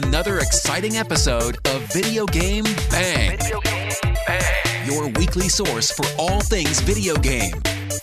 another exciting episode of Video Game BANG. Video Game BANG. Your weekly source for all things video game.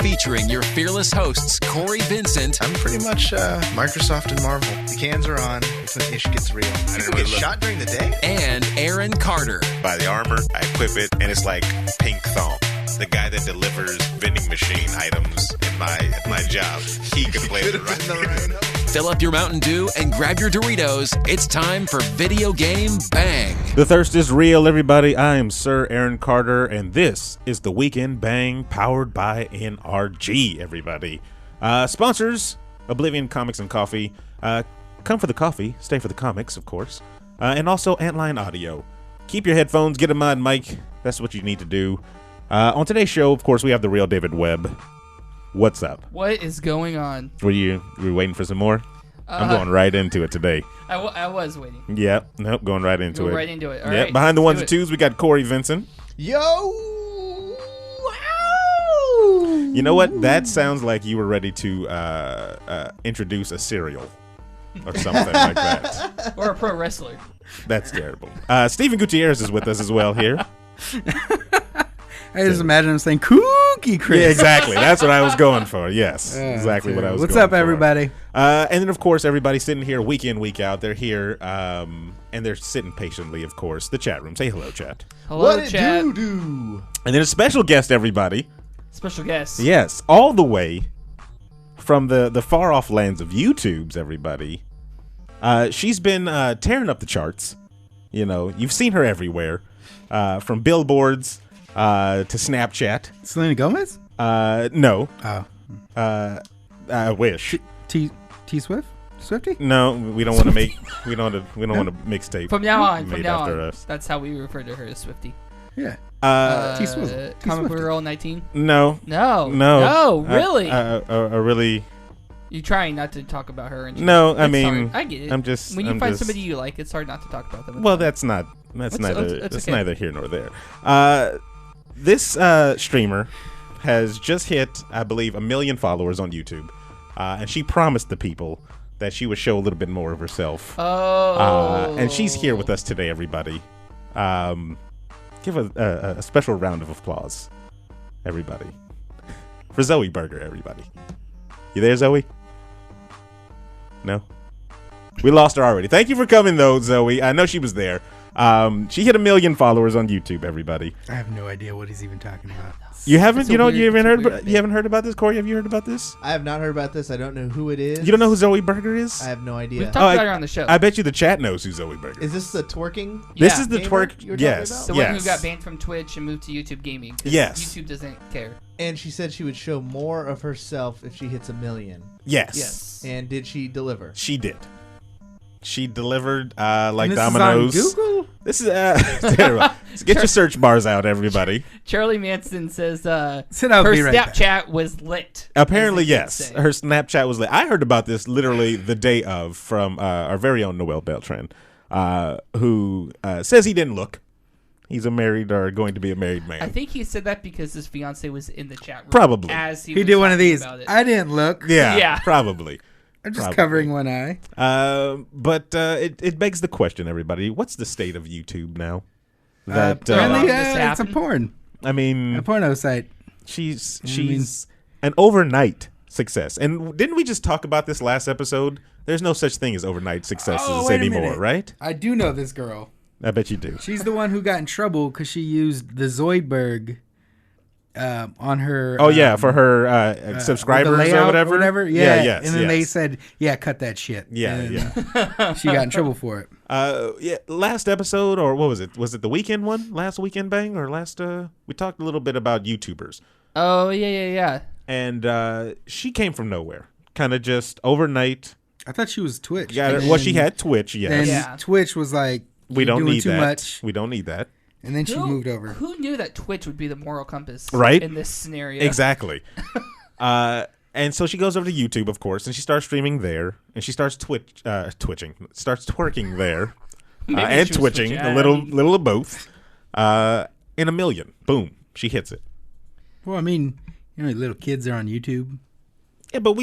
Featuring your fearless hosts, Cory Vincent. I'm pretty much Microsoft and Marvel. The cans are on. It's when ish gets real. People get shot during the day? And Aaron Carter. Buy the armor, I equip it, and it's like pink thong. The guy that delivers vending machine items in my job, he can play it right. Fill up your Mountain Dew and grab your Doritos. It's time for Video Game BANG. The thirst is real, everybody. I am Sir Aaron Carter, and this is the Weekend Bang powered by NRG, everybody. Sponsors, Oblivion Comics and Coffee. Come for the coffee, stay for the comics, of course. And also Antline Audio. Keep your headphones, get a mod mic. That's what you need to do. On today's show, of course, we have the real David Webb. What's up? What is going on? Were you waiting for some more? I'm going right into it today. I was waiting. Yep. Nope. Going right into it. Right into it. All yep. right. Behind the ones and twos, we got Cory Vincent. Yo! Ow! You know what? That sounds like you were ready to introduce a cereal or something like that. Or a pro wrestler. That's terrible. Steven Gutierrez is with us as well here. I just imagine him saying Cookie Crisp. Yeah, exactly. That's what I was going for. Yes, exactly what I was What's going up, for. everybody? And then, of course, everybody sitting here week in, week out. They're here, and they're sitting patiently, of course. The chat room. Say hello, chat. Hello, what chat. What do? And then a special guest, everybody. Special guest. Yes, all the way from the far-off lands of YouTube's, everybody. She's been tearing up the charts. You know, you've seen her everywhere, from billboards to Snapchat. Selena Gomez? No. Oh. I wish. T Swift? Swifty? No, we don't want to make we don't want to mixtape. From now on, us. That's how we refer to her as Swifty. Yeah. T-Swizzle. Comic Book Girl 19? No. No, really? Really. You're trying not to talk about her. And no, I it's mean, hard. I get it. I'm just when you I'm find just, somebody you like, it's hard not to talk about them. Well, that's neither here nor there. This streamer has just hit, I believe, 1 million followers on YouTube, and she promised the people that she would show a little bit more of herself. Oh. And she's here with us today, everybody. Give a special round of applause, everybody, for Zoie Burgher, everybody. You there, Zoe? No? We lost her already. Thank you for coming, though, Zoe. I know she was there. She hit 1 million followers on YouTube, everybody. I have no idea what he's even talking about. You haven't? You haven't heard about this, Cory? Have you heard about this? I have not heard about this. I don't know who it is. You don't know who Zoie Burgher is? I have no idea. We've talked about her on the show. I bet you the chat knows who Zoie Burgher is. Is this the twerking? This is the gamer twerk. you were Yes. talking The about? one who got banned from Twitch and moved to YouTube Gaming. Yes. YouTube doesn't care. And she said she would show more of herself if she hits 1 million. Yes. And did she deliver? She did. She delivered like and this Domino's. Is on Google? This is terrible. So get your search bars out, everybody. Charlie Manson says her be right back. Snapchat was lit. Apparently, yes. Her Snapchat was lit. I heard about this literally the day of from our very own Noel Beltran, who says he didn't look. He's a married or going to be a married man. I think he said that because his fiance was in the chat room. Probably. As He did one of these. About it. I didn't look. Yeah. Probably. I'm just covering one eye. But it begs the question, everybody. What's the state of YouTube now? Apparently, it's a porn. I mean, a porno site. She's an overnight success. And didn't we just talk about this last episode? There's no such thing as overnight successes anymore, right? I do know this girl. I bet you do. She's the one who got in trouble because she used the Zoidberg on her. Oh yeah, for her subscribers or whatever. Yeah, yes. And then they said, "Yeah, cut that shit." Yeah. She got in trouble for it. Yeah. Last episode, or what was it? Was it the weekend one? Last weekend bang, or last? We talked a little bit about YouTubers. Oh yeah. And she came from nowhere, kind of just overnight. I thought she was Twitch. She had Twitch. Yes. And Twitch was like, we don't need too that. Much. We don't need that. And then she moved over. Who knew that Twitch would be the moral compass right? in this scenario? Exactly. And so she goes over to YouTube, of course, and she starts streaming there, and she starts starts twerking there, and twitching, a little of both. In 1 million, boom, she hits it. Well, I mean, little kids are on YouTube. Yeah, but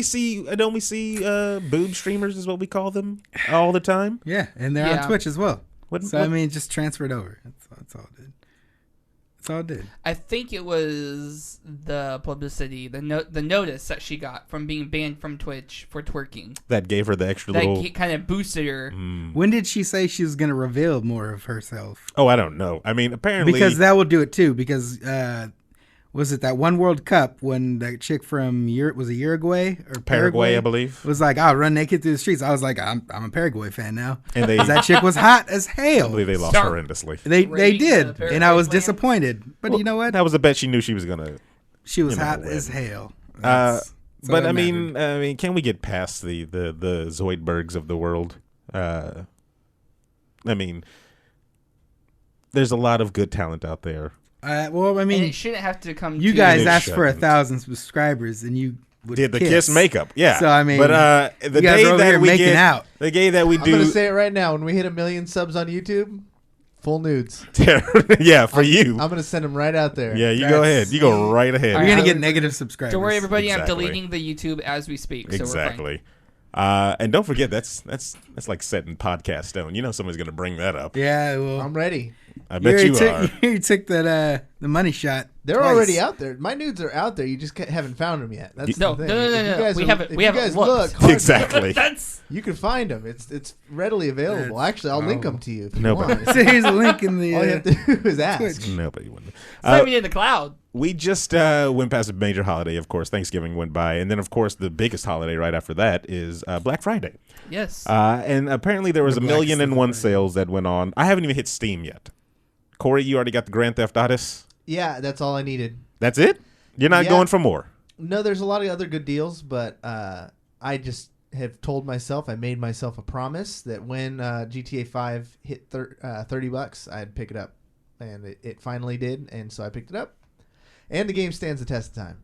don't we see boob streamers is what we call them all the time? Yeah, and they're Yeah. on Twitch as well. What- So what- I mean, just transfer it over. That's all it did. That's all it did. I think it was the publicity, the notice that she got from being banned from Twitch for twerking. That gave her the extra That little. kind of boosted her. When did she say she was going to reveal more of herself? Oh, I don't know. I mean, apparently Because that will do it too. Because was it that one World Cup when that chick from was it Uruguay or Paraguay, I believe. was like, "I'll run naked through the streets." I was like, "I'm a Paraguay fan now." And they, 'Cause that chick was hot as I hell. believe they lost Start- horrendously. They Raiding did, the Paraguay and I was land. disappointed. But you know what? That was a bet she knew she was gonna. She was you know, hot win. as hell. Uh, That's all but that I mattered. mean, can we get past the Zoie Burghs of the world? I mean, there's a lot of good talent out there. Well, I And mean, it shouldn't have to come you to guys It asked for shouldn't. 1,000 subscribers, and you would Did the kiss makeup? Yeah. So, I mean, but the you guys day are over that here we making get out. the day that we I'm gonna do, say it right now. When we hit 1 million subs on YouTube, full nudes. yeah, for you, I'm gonna send them right out there. yeah, you go ahead, you go right ahead. You're Alright, gonna I get would- negative subscribers. Don't worry, everybody. Exactly. I'm deleting the YouTube as we speak. So We're fine. Exactly. And don't forget that's like set in podcast stone. You know somebody's gonna bring that up. Yeah, well, I'm ready. I bet you are. You took that the money shot. They're twice. already out there. My nudes are out there. You just haven't found them yet. That's No, the no, thing. no, If no, you no. guys We are- haven't- if we you haven't guys looked. look hard Exactly. That's You can find them. It's readily available. Actually, I'll link them to you if you Nobody- want. So here's a link in the. All you have to do is ask. Twitch. Nobody would. not even in the cloud. We just went past a major holiday, of course. Thanksgiving went by. And then, of course, the biggest holiday right after that is Black Friday. Yes. And apparently there was The 1,000,001 Black sales that went on. I haven't even hit Steam yet. Corey, you already got the Grand Theft Autos? Yeah, that's all I needed. That's it? You're not Yeah. going for more? No, there's a lot of other good deals, but I just have told myself, I made myself a promise that when GTA 5 hit $30, I'd pick it up. And it finally did, and so I picked it up. And the game stands the test of time.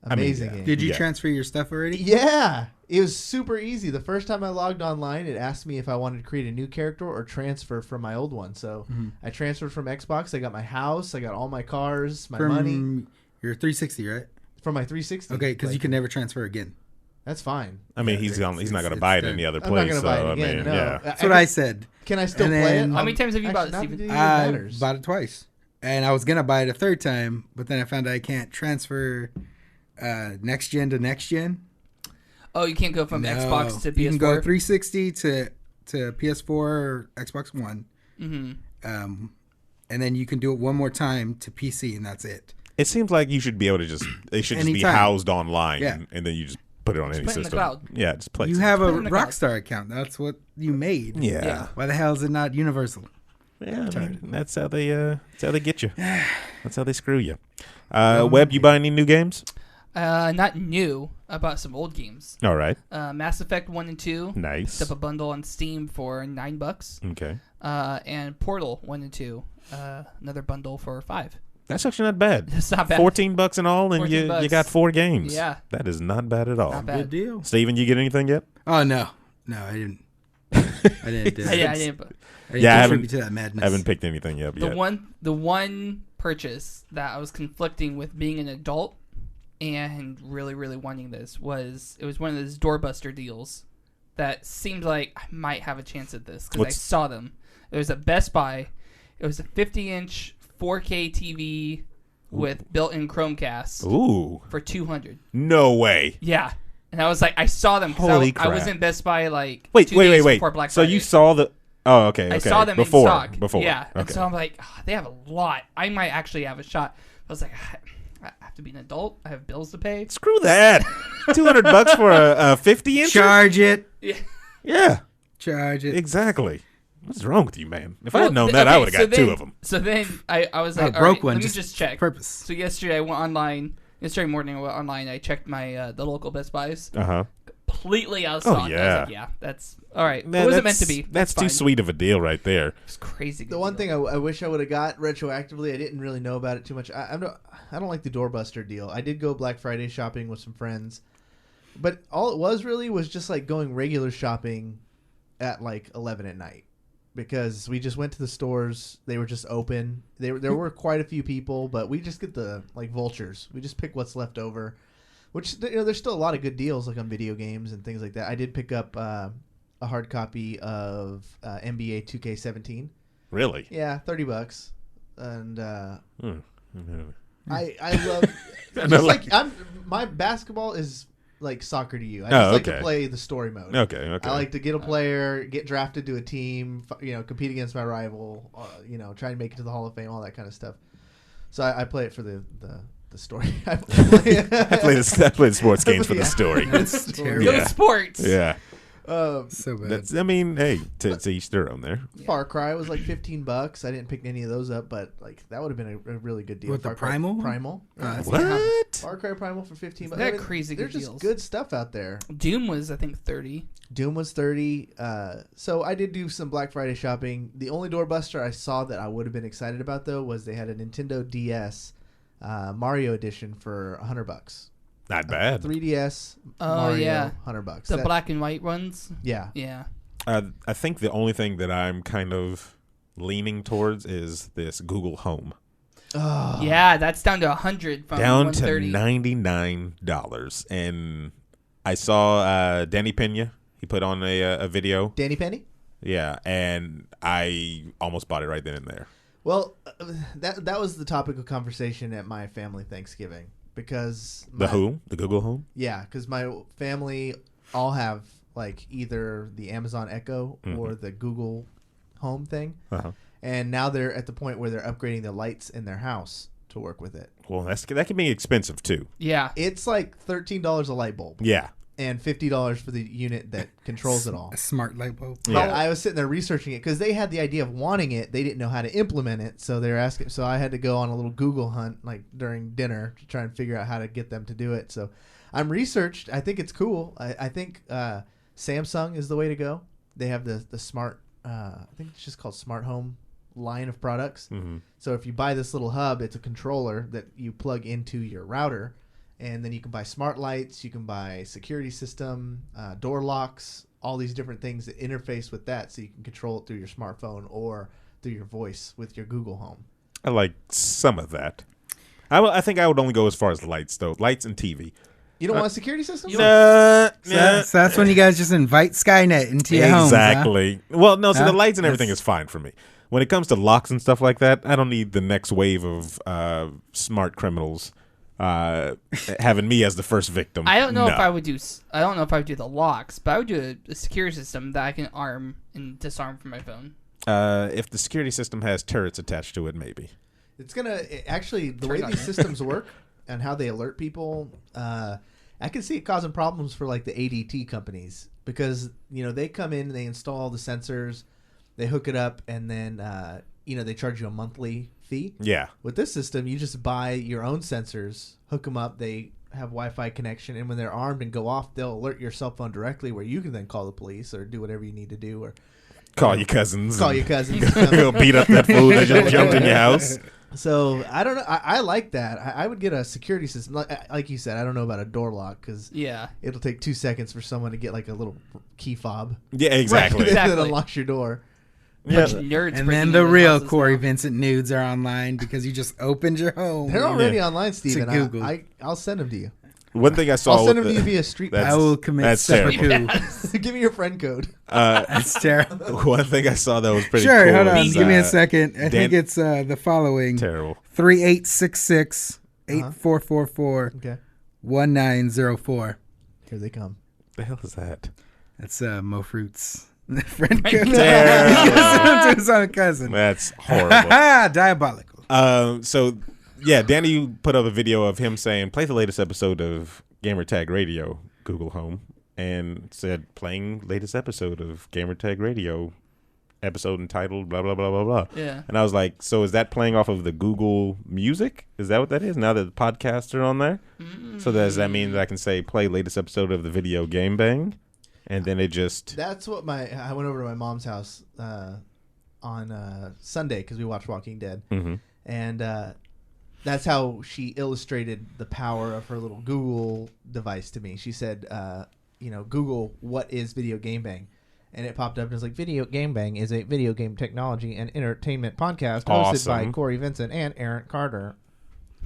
I mean, Amazing yeah. game. Did you Yeah. transfer your stuff already? Yeah, it was super easy. The first time I logged online, it asked me if I wanted to create a new character or transfer from my old one. So I transferred from Xbox. I got my house. I got all my cars, my money From your 360, right? from my 360. Okay, because you Like, can never transfer again. That's fine. I mean, Yeah, he's not going to it's buy it done. any other I'm not place. going to buy so, it again. I mean, no. yeah. That's what I said. Can I still And play then- it? How many times have you bought it, Actually, Steven? not that it I matters. bought it twice, and I was gonna buy it a third time, but then I found out I can't transfer next gen to next gen. Oh, you can't go from No. Xbox to PS4. You can go 360 to PS4 or Xbox One, Mm-hmm. and then you can do it one more time to PC, and that's it. It seems like you should be able to they should just be Anytime. housed online, Yeah. and then you just put it on any put it in the system. cloud. Yeah, just play. You some- have a Put it in the cloud. Rockstar account. That's what you made. yeah. Yeah. Why the hell is it not universal? Yeah, I mean, that's how they get you. That's how they screw you. Webb, you buy any new games? Not new. I bought some old games. All right, Mass Effect 1 and 2. nice. Picked up a bundle on Steam for $9. Okay, And Portal 1 and 2. Another bundle for $5. that's actually not bad. It's not bad. $14 and all, and 14 you bucks. got 4 games. Yeah. that is not bad at all. Not bad. Good deal. Steven, you get anything yet? Oh no, I didn't. I didn't. I didn't. I haven't- contribute to that madness. I haven't picked anything up The yet. one purchase that I was conflicting with being an adult and really, really wanting this was one of those doorbuster deals that seemed like I might have a chance at this because I What's- saw them. It was at Best Buy. It was a 50-inch 4K TV with built-in Chromecast Ooh, for $200. no way. Yeah, and I was like, I saw them. 'cause Holy I was crap. in Best Buy like Wait, 2 days wait. before Black So Friday. you saw the? Oh, okay. I okay. saw them before, in stock. Before, Yeah. And Okay. so I'm like, they have a lot. I might actually have a shot. I was like, I have to be an adult. I have bills to pay. Screw that. $200 for a 50-inch. Charge it. Yeah, Charge it. exactly. What's wrong with you, man? If I Well, had known that, I okay, would have got then- 2 of them. So then I was I like, broke all right, one. let me just check. Purpose. So yesterday I went online. Yesterday morning I went online. I checked my the local Best Buys. Uh huh. Completely out of stock. I was yeah. like, yeah, that's all right. Man, it wasn't meant to be. That's too fine. sweet of a deal right there. It's crazy. The one thing I wish I would have got retroactively, I didn't really know about it too much. I don't like the doorbuster deal. I did go Black Friday shopping with some friends, but all it was really was just like going regular shopping at like 11 at night because we just went to the stores. They were just open. There were quite a few people, but we just get the like vultures. We just pick what's left over. Which, there's still a lot of good deals like on video games and things like that. I did pick up a hard copy of NBA 2K17. Really? Yeah, $30, and Mm-hmm. I love just like my basketball is like soccer to you. I just like to play the story mode. Okay. I like to get a player, get drafted to a team, compete against my rival, try and make it to the Hall of Fame, all that kind of stuff. So I play it for the story. I play the sports games for the story. That's terrible. Go sports. Yeah. So bad. Hey, to each their own there. Far Cry was like $15. I didn't pick any of those up, but like that would have been a really good deal. What, the Primal? Primal. What? Far Cry Primal for $15. They're crazy good There's just deals. good stuff out there. Doom was, I think, 30. Doom was 30. So I did do some Black Friday shopping. The only doorbuster I saw that I would have been excited about though was they had a Nintendo DS Mario edition for $100. Not bad. 3DS. Oh, Mario, yeah. $100. The black and white ones. Yeah. Yeah. I think the only thing that I'm kind of leaning towards is this Google Home. Oh. Yeah, that's down to 100 from Down to $130. $99. And I saw Danny Pena. He put on a video. Danny Penny? Yeah, and I almost bought it right then and there. Well, that was the topic of conversation at my family Thanksgiving because The Google Home? Yeah, because my family all have like either the Amazon Echo or the Google Home thing, and now they're at the point where they're upgrading the lights in their house to work with it. Well, that can be expensive too. Yeah. It's like $13 a light bulb. Yeah. And $50 for the unit that controls it all. A smart light bulb. Yeah. I was sitting there researching it because they had the idea of wanting it. They didn't know how to implement it, so they were asking. So I had to go on a little Google hunt, like during dinner, to try and figure out how to get them to do it. So I'm researched. I think it's cool. I think Samsung is the way to go. They have the smart. I think it's just called Smart Home line of products. Mm-hmm. So if you buy this little hub, it's a controller that you plug into your router. And then you can buy smart lights, you can buy security system, door locks, all these different things that interface with that so you can control it through your smartphone or through your voice with your Google Home. I like some of that. I think I would only go as far as lights, though. Lights and TV. You don't want a security system? So that's when you guys just invite Skynet into your homes, huh? Exactly. Well, no, so the lights and everything is fine for me. When it comes to locks and stuff like that, I don't need the next wave of smart criminals having me as the first victim. I don't know if I would do the locks, but I would do a security system that I can arm and disarm from my phone. If the security system has turrets attached to it, maybe. It's going to actually, the way these systems work and how they alert people, I can see it causing problems for like the ADT companies because, they come in, they install the sensors, they hook it up, and then, they charge you a monthly fee. Yeah. With this system, you just buy your own sensors, hook them up, they have Wi-Fi connection, and when they're armed and go off, they'll alert your cell phone directly where you can then call the police or do whatever you need to do. Or call your cousins. Call your cousins. Go beat up that fool that just jumped in your house. So, I don't know. I like that. I would get a security system. Like you said, I don't know about a door lock because it'll take 2 seconds for someone to get like a little key fob. Yeah, exactly. That unlocks your door. Yeah. Nerds and then the real Cory Vincent nudes are online because you just opened your home. They're already online, Steven. Google. I'll send them to you. One thing I saw. I'll send them to you via Street Pass. I will commit seppuku. Give me your friend code. That's terrible. One thing I saw that was pretty cool. Hold on. Give me a second. I think it's the following. Terrible. 3866-8444. 1904. Here they come. The hell is that? That's Mo Fruit's friend code. Terrible. To his own cousin. That's horrible. Diabolical. So, Danny put up a video of him saying, play the latest episode of Gamertag Radio, Google Home, and said, playing latest episode of Gamertag Radio, episode entitled blah, blah, blah, blah, blah. Yeah. And I was like, so is that playing off of the Google Music? Is that what that is? Now that the podcasts are on there? Mm-hmm. So does that mean that I can say, play latest episode of the Video Game Bang? And then it just... That's what I went over to my mom's house on Sunday because we watched Walking Dead. Mm-hmm. And that's how she illustrated the power of her little Google device to me. She said, Google, what is Video Game Bang? And it popped up and it was like, Video Game Bang is a video game technology and entertainment podcast hosted by Cory Vincent and Aaron Carter.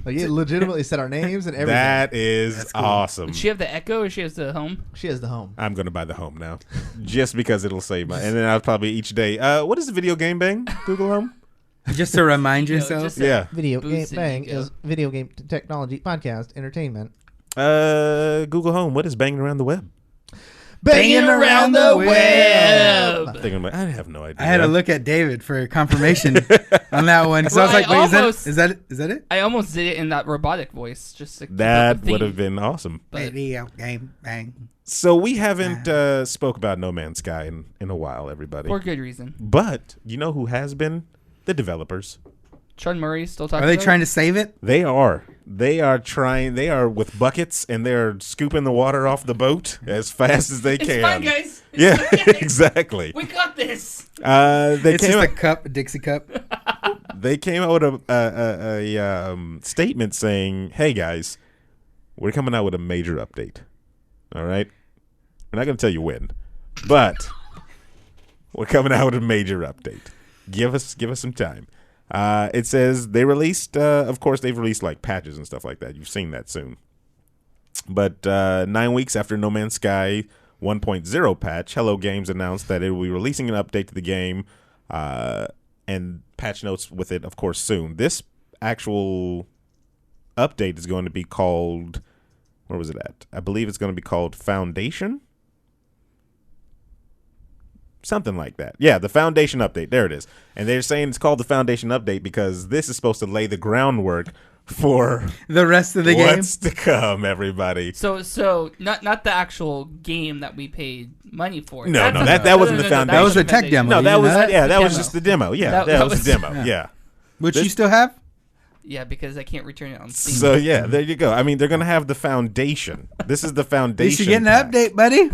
Like it legitimately said our names and everything. That is awesome. Does she have the Echo or she has the Home? She has the Home. I'm gonna buy the Home now, just because it'll save my. And then I'll probably each day. What is the Video Game Bang? Google Home. Just to remind yourself. just Yeah. Video Game Boost it, Bang you go. is video game technology podcast entertainment. Google Home. What is banging around the web? Banging around the web. I'm thinking, I have no idea. I had to look at David for confirmation on that one. So Well, I was like, I wait, almost- is that it? I almost did it in that robotic voice. Just to keep up That the would theme, have been awesome. but- Video Game Bang. So we haven't spoke about No Man's Sky in a while, everybody. for good reason. But you know who has been? The developers. Sean Murray still talking. Are they about trying it? to save it? They are. They are trying. They are with buckets and they're scooping the water off the boat as fast as they It's can. fine, guys. It's Yeah, okay. exactly. We got this. They It's came just a out, cup, a Dixie cup. they came out with a statement saying, "Hey guys, we're coming out with a major update. All right, we're not going to tell you when, but we're coming out with a major update. Give us some time." It says they released, of course, they've released like patches and stuff like that. You've seen that soon. But 9 weeks after No Man's Sky 1.0 patch, Hello Games announced that it will be releasing an update to the game and patch notes with it, of course, soon. This actual update is going to be called, where was it at? I believe it's going to be called Foundation. Something like that. Yeah, the Foundation update. There it is. And they're saying it's called the Foundation update because this is supposed to lay the groundwork for The rest of the game. what's to come, everybody. So not the actual game that we paid money for. No, That's no, a- that wasn't the Foundation. That was a wasn't tech Foundation. demo. No, that You was know that? that was Demo. just the demo. Yeah, That that was was- the demo. yeah. Yeah. Which This- you still have? Yeah, because I can't return it on Steam. So yeah, there you go. I mean, they're gonna have the Foundation. This is the Foundation. You should get an pack. update, buddy.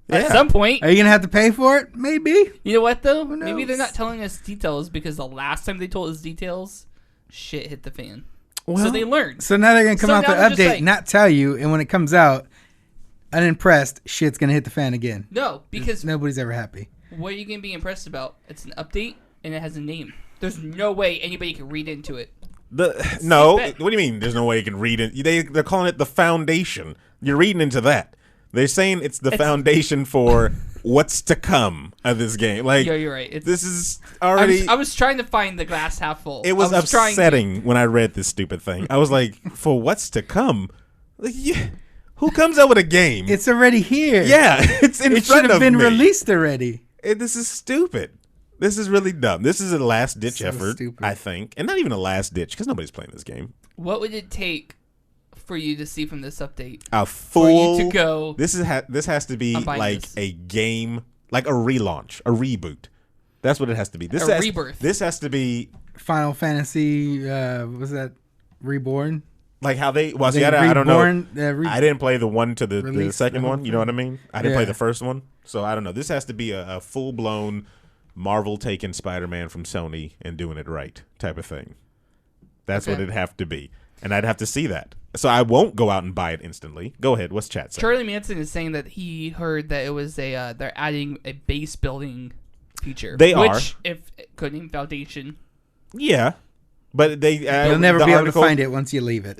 At Yeah. some point. Are you going to have to pay for it? Maybe. You know what though? Who Maybe they're knows? not telling us details because the last time they told us details, shit hit the fan. Well, So they learned. So now they're going to come So out now the they're just update, like- not tell you, and when it comes out, unimpressed, shit's going to hit the fan again. No, because Nobody's ever happy. what are you gonna be impressed about? It's an update and it has a name. There's no way anybody can read into it. No, bet. what do you mean? There's no way you can read it. They're calling it the Foundation. You're reading into that. They're saying it's the foundation for what's to come of this game. Like, Yeah, you're right. It's, this is already. I was trying to find the glass half full. It was I trying to- upsetting when I read this stupid thing. I was like, for what's to come? Like, yeah, who comes out with a game? It's already here. yeah, it's in It front should have of been me. released already. This is stupid. This is really dumb. This is a last ditch So effort, stupid. I think, and not even a last ditch because nobody's playing this game. What would it take for you to see from this update? A For full. you to go. This is this has to be I'm buying like this. a game, like a relaunch, a reboot. That's what it has to be. This A has, rebirth. This has to be Final Fantasy, what was that? Reborn? like how they. Well, see, They I don't know. reborn, I didn't play the one to the released second the whole one. You know what I mean? I didn't Yeah. play the first one, so I don't know. This has to be a full blown Marvel taking Spider-Man from Sony and doing it right type of thing. That's what Okay. it'd have to be, and I'd have to see that. So I won't go out and buy it instantly. Go ahead. What's chat saying? Charlie Manson is saying that he heard that it was they're adding a base building feature. They are. Which, if code name Foundation, Yeah, but they. You'll never the be able article- to find it once you leave it.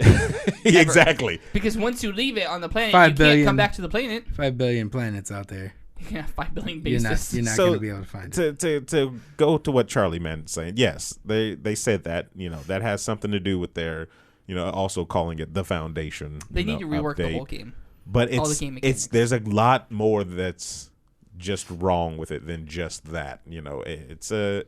Exactly. because once you leave it on the planet, 5 you billion. can't come back to the planet. 5 billion planets out there. You can have 5 billion You're bases. not So, going to be able to find it. To go to what Charlie Mann's saying, yes, they said that that has something to do with their also calling it the Foundation. They need to rework the update. whole game. But all the it's game mechanics. there's a lot more that's just wrong with it than just that. It's a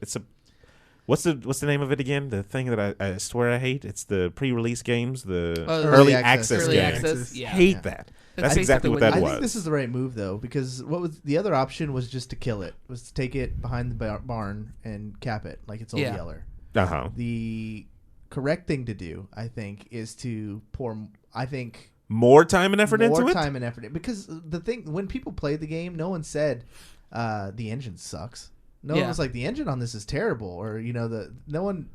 what's the name of it again? The thing that I swear I hate. It's the pre-release games, the Early access Early games. access, yeah. Hate Yeah. that. That's That's exactly what basically that what I was. think this is the right move though, because what was the other option was just to kill it, was to take it behind the barn and cap it like it's Old Yeah. Yeller. Uh-huh. The correct thing to do, I think, is to pour. I think More time and effort more into it? time and effort, because the thing when people played the game, no one said the engine sucks. No one Yeah. was like the engine on this is terrible, or no one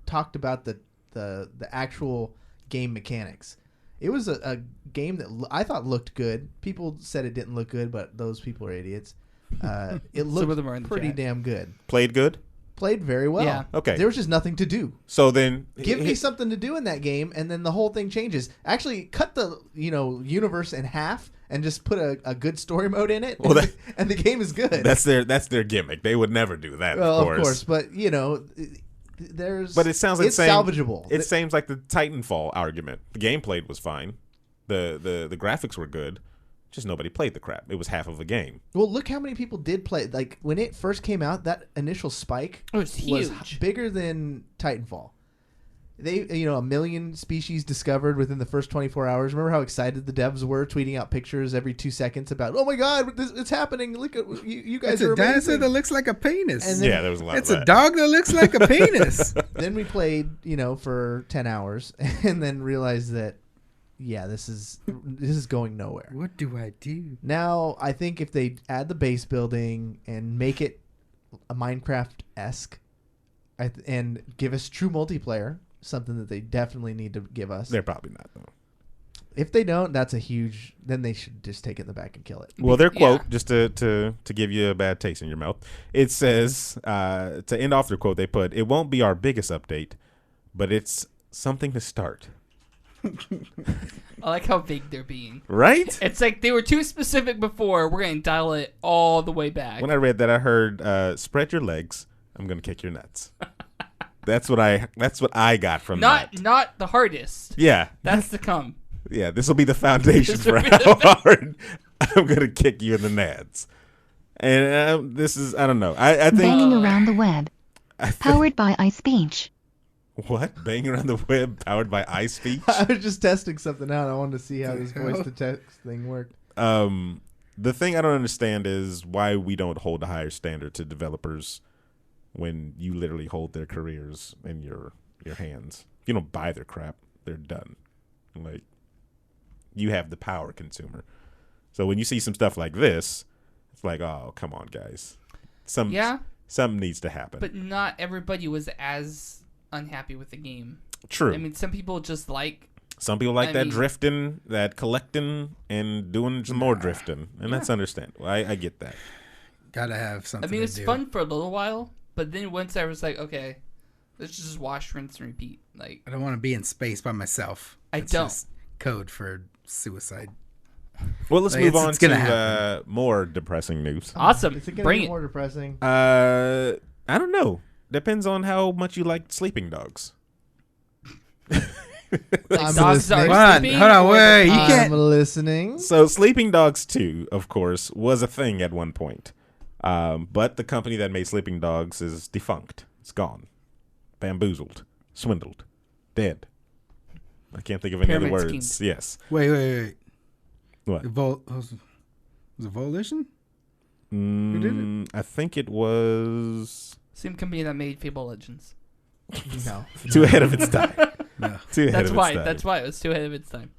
talked about the actual game mechanics. It was a game that I thought looked good. People said it didn't look good, but those people are idiots. It Some of them are in looked the pretty chat. damn good. Played good? played very well. Yeah. Okay. There was just nothing to do. So then, Give me something to do in that game, and then the whole thing changes. Actually, cut the universe in half and just put a good story mode in it, and the game is good. That's their gimmick. They would never do that. Well, of course, but there's. But it sounds like it's salvageable. It seems like the Titanfall argument. The gameplay was fine. The graphics were good. Just nobody played the crap. It was half of a game. Well, look how many people did play. Like when it first came out, that initial spike was huge, bigger than Titanfall. They, 1 million species discovered within the first 24 hours. Remember how excited the devs were, tweeting out pictures every 2 seconds about, oh my god, it's happening! Look at you guys. It's are a dinosaur amazing. that looks like a penis. And then, Yeah, there was a lot. It's of a that. dog that looks like a penis. Then we played, for 10 hours, and then realized that, yeah, this is going nowhere. What do I do? Now, I think if they add the base building and make it a Minecraft-esque, and give us true multiplayer, something that they definitely need to give us. They're probably not though. If they don't, that's a huge. Then they should just take it in the back and kill it. Well, their quote, just to give you a bad taste in your mouth, it says to end off their quote, they put, "It won't be our biggest update, but it's something to start." I like how vague they're being. Right? It's like they were too specific before. We're going to dial it all the way back. When I read that, I heard, "Spread your legs. I'm gonna kick your nuts." That's what I got from that. Not the hardest. Yeah. That's to come. Yeah, this will be the foundation for how hard I'm going to kick you in the nads. And this is, I don't know. I think... Banging around the web. Powered by iSpeech. What? Banging around the web powered by iSpeech? I was just testing something out. I wanted to see how this voice to text thing worked. The thing I don't understand is why we don't hold a higher standard to developers when you literally hold their careers in your hands. You don't buy their crap. They're done. Like, you have the power, consumer. So when you see some stuff like this, it's like, oh, come on, guys. Something needs to happen. But not everybody was as unhappy with the game. True. I mean, some people just like... Some people like drifting, that collecting, and doing some more drifting. And that's understandable. I get that. Gotta have something. I mean, it's fun for a little while, but then once I was like, okay, let's just wash, rinse, and repeat. Like, I don't want to be in space by myself. It's don't. Just code for suicide. Well, let's move on to more depressing news. Awesome. Is it going to Bring be it. more depressing? I don't know. Depends on how much you like sleeping dogs. Like dogs are sleeping. Hold on, wait. You can't. I'm listening. So Sleeping Dogs 2, of course, was a thing at one point. But the company that made Sleeping Dogs is defunct. It's gone. Bamboozled. Swindled. Dead. I can't think of any other Pyramid words. schemed. Yes. Wait. What? Was it Volition? Who did it? I think it was... Same company that made Fable Legends. No. Too ahead of its time. No. Too ahead That's of why. its time. That's why it was too ahead of its time.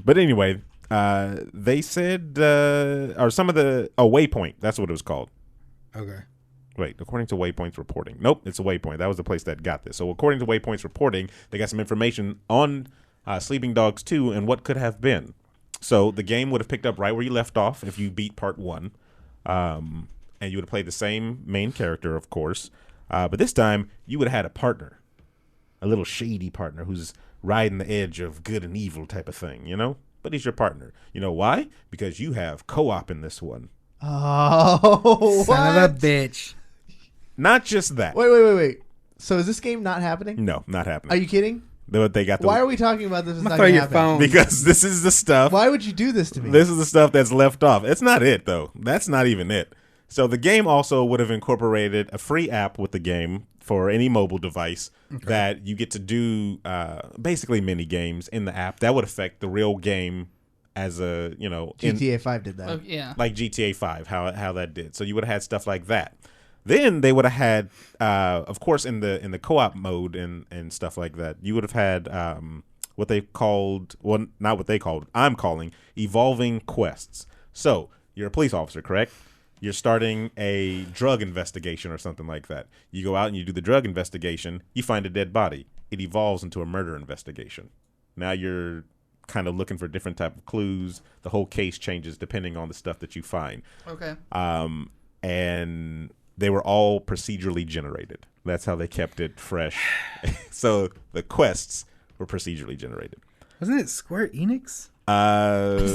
But anyway, they said, or some of the, Waypoint, that's what it was called. Okay. Wait, according to Waypoint's reporting. Nope, it's a Waypoint. That was the place that got this. So according to Waypoint's reporting, they got some information on Sleeping Dogs 2 and what could have been. So the game would have picked up right where you left off if you beat part 1. And you would have played the same main character, of course. But this time, you would have had a partner. A little shady partner who's riding the edge of good and evil type of thing, you know? But he's your partner. You know why? Because you have co-op in this one. Oh, Son of a bitch. Not just that. Wait. So is this game not happening? No, not happening. Are you kidding? They got Why are we talking about this? I'm gonna throw your phone. Because this is the stuff. Why would you do this to me? This is the stuff that's left off. It's not it, though. That's not even it. So the game also would have incorporated a free app with the game for any mobile device that you get to do basically mini games in the app. That would affect the real game as a, GTA 5 did that. Oh, yeah. like GTA 5, how that did. So you would have had stuff like that. Then they would have had, of course, in the co-op mode and stuff like that, you would have had what they called, well, not what they called, I'm calling evolving quests. So you're a police officer, correct? You're starting a drug investigation or something like that. You go out and you do the drug investigation. You find a dead body. It evolves into a murder investigation. Now you're kind of looking for different type of clues. The whole case changes depending on the stuff that you find. Okay. And they were all procedurally generated. That's how they kept it fresh. So the quests were procedurally generated. Wasn't it Square Enix?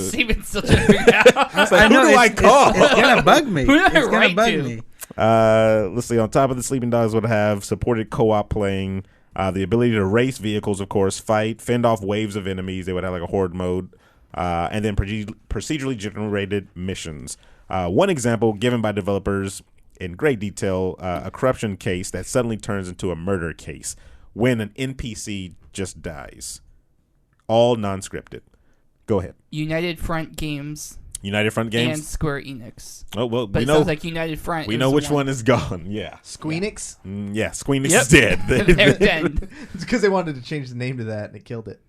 Steven's still trying to figure it out. It's like, who do I call? It's gonna bug me. Who did I It's gonna write bug to? me. Let's see. On top of the Sleeping Dogs would have supported co-op playing, the ability to race vehicles, of course, fight, fend off waves of enemies. They would have like a horde mode, and then procedurally generated missions. One example given by developers in great detail, a corruption case that suddenly turns into a murder case when an NPC just dies. All non-scripted. Go ahead. United Front Games United Front Games and Square Enix. Oh well, But we it know sounds like United Front. we is know the which one is gone. Yeah, Squeenix? yeah. Squeenix Yep. is dead. They're dead. It's because they wanted to change the name to that and it killed it.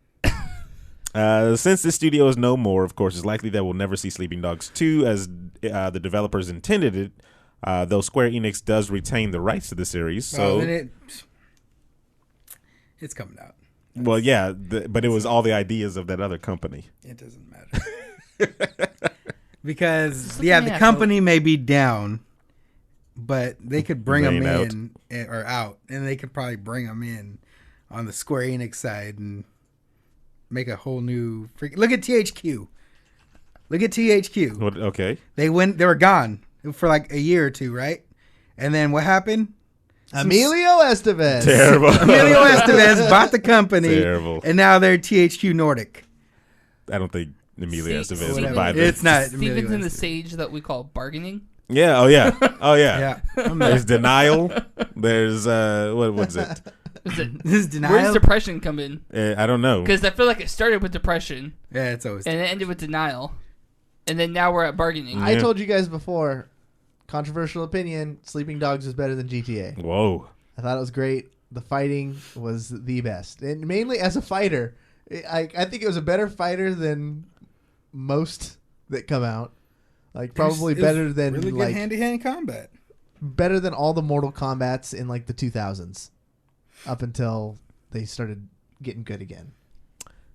Since the studio is no more, of course, it's likely that we'll never see Sleeping Dogs 2 as the developers intended it. Though Square Enix does retain the rights to the series, so Well, then it's coming out. well, yeah. But it was all the ideas of that other company. It doesn't matter. Because, looking the at company may be down, but they could bring them Laying in or out, and they could probably bring them in on the Square Enix side and make a whole new look at THQ. Look at THQ. What, okay. They were gone for like a year or two, right? And then what happened? Emilio Estevez. Terrible. Emilio Estevez bought the company, Terrible. and now they're THQ Nordic. I don't think Emilio See- Estevez see- would buy this. It's not Steven's Emilio in the Estevez. stage that we call bargaining. Yeah. Oh yeah. Oh yeah. Yeah, There's denial. There's what's it? Is it, this is denial. where does depression come in? I don't know. Because I feel like it started with depression Yeah, it's always. and it ended with denial, and then now we're at bargaining. I told you guys before, controversial opinion, Sleeping Dogs is better than GTA. Whoa. I thought it was great. The fighting was the best. And mainly as a fighter, I think it was a better fighter than most that come out. Like probably It's better than really good like hand-to-hand combat. better than all the Mortal Kombats in like the 2000s up until they started getting good again.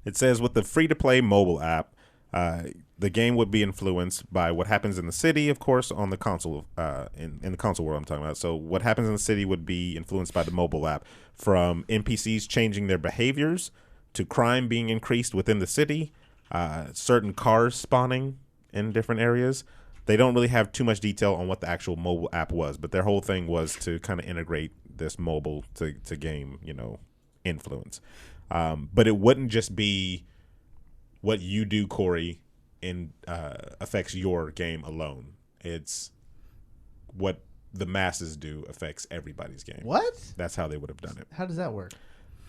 It says with the free-to-play mobile app, the game would be influenced by what happens in the city, of course, on the console, in the console world I'm talking about. So what happens in the city would be influenced by the mobile app, from NPCs changing their behaviors to crime being increased within the city, certain cars spawning in different areas. They don't really have too much detail on what the actual mobile app was, but their whole thing was to kind of integrate this mobile to game, influence. But it wouldn't just be what you do, Corey, affects your game alone. It's what the masses do affects everybody's game. What? That's how they would have done it. How does that work?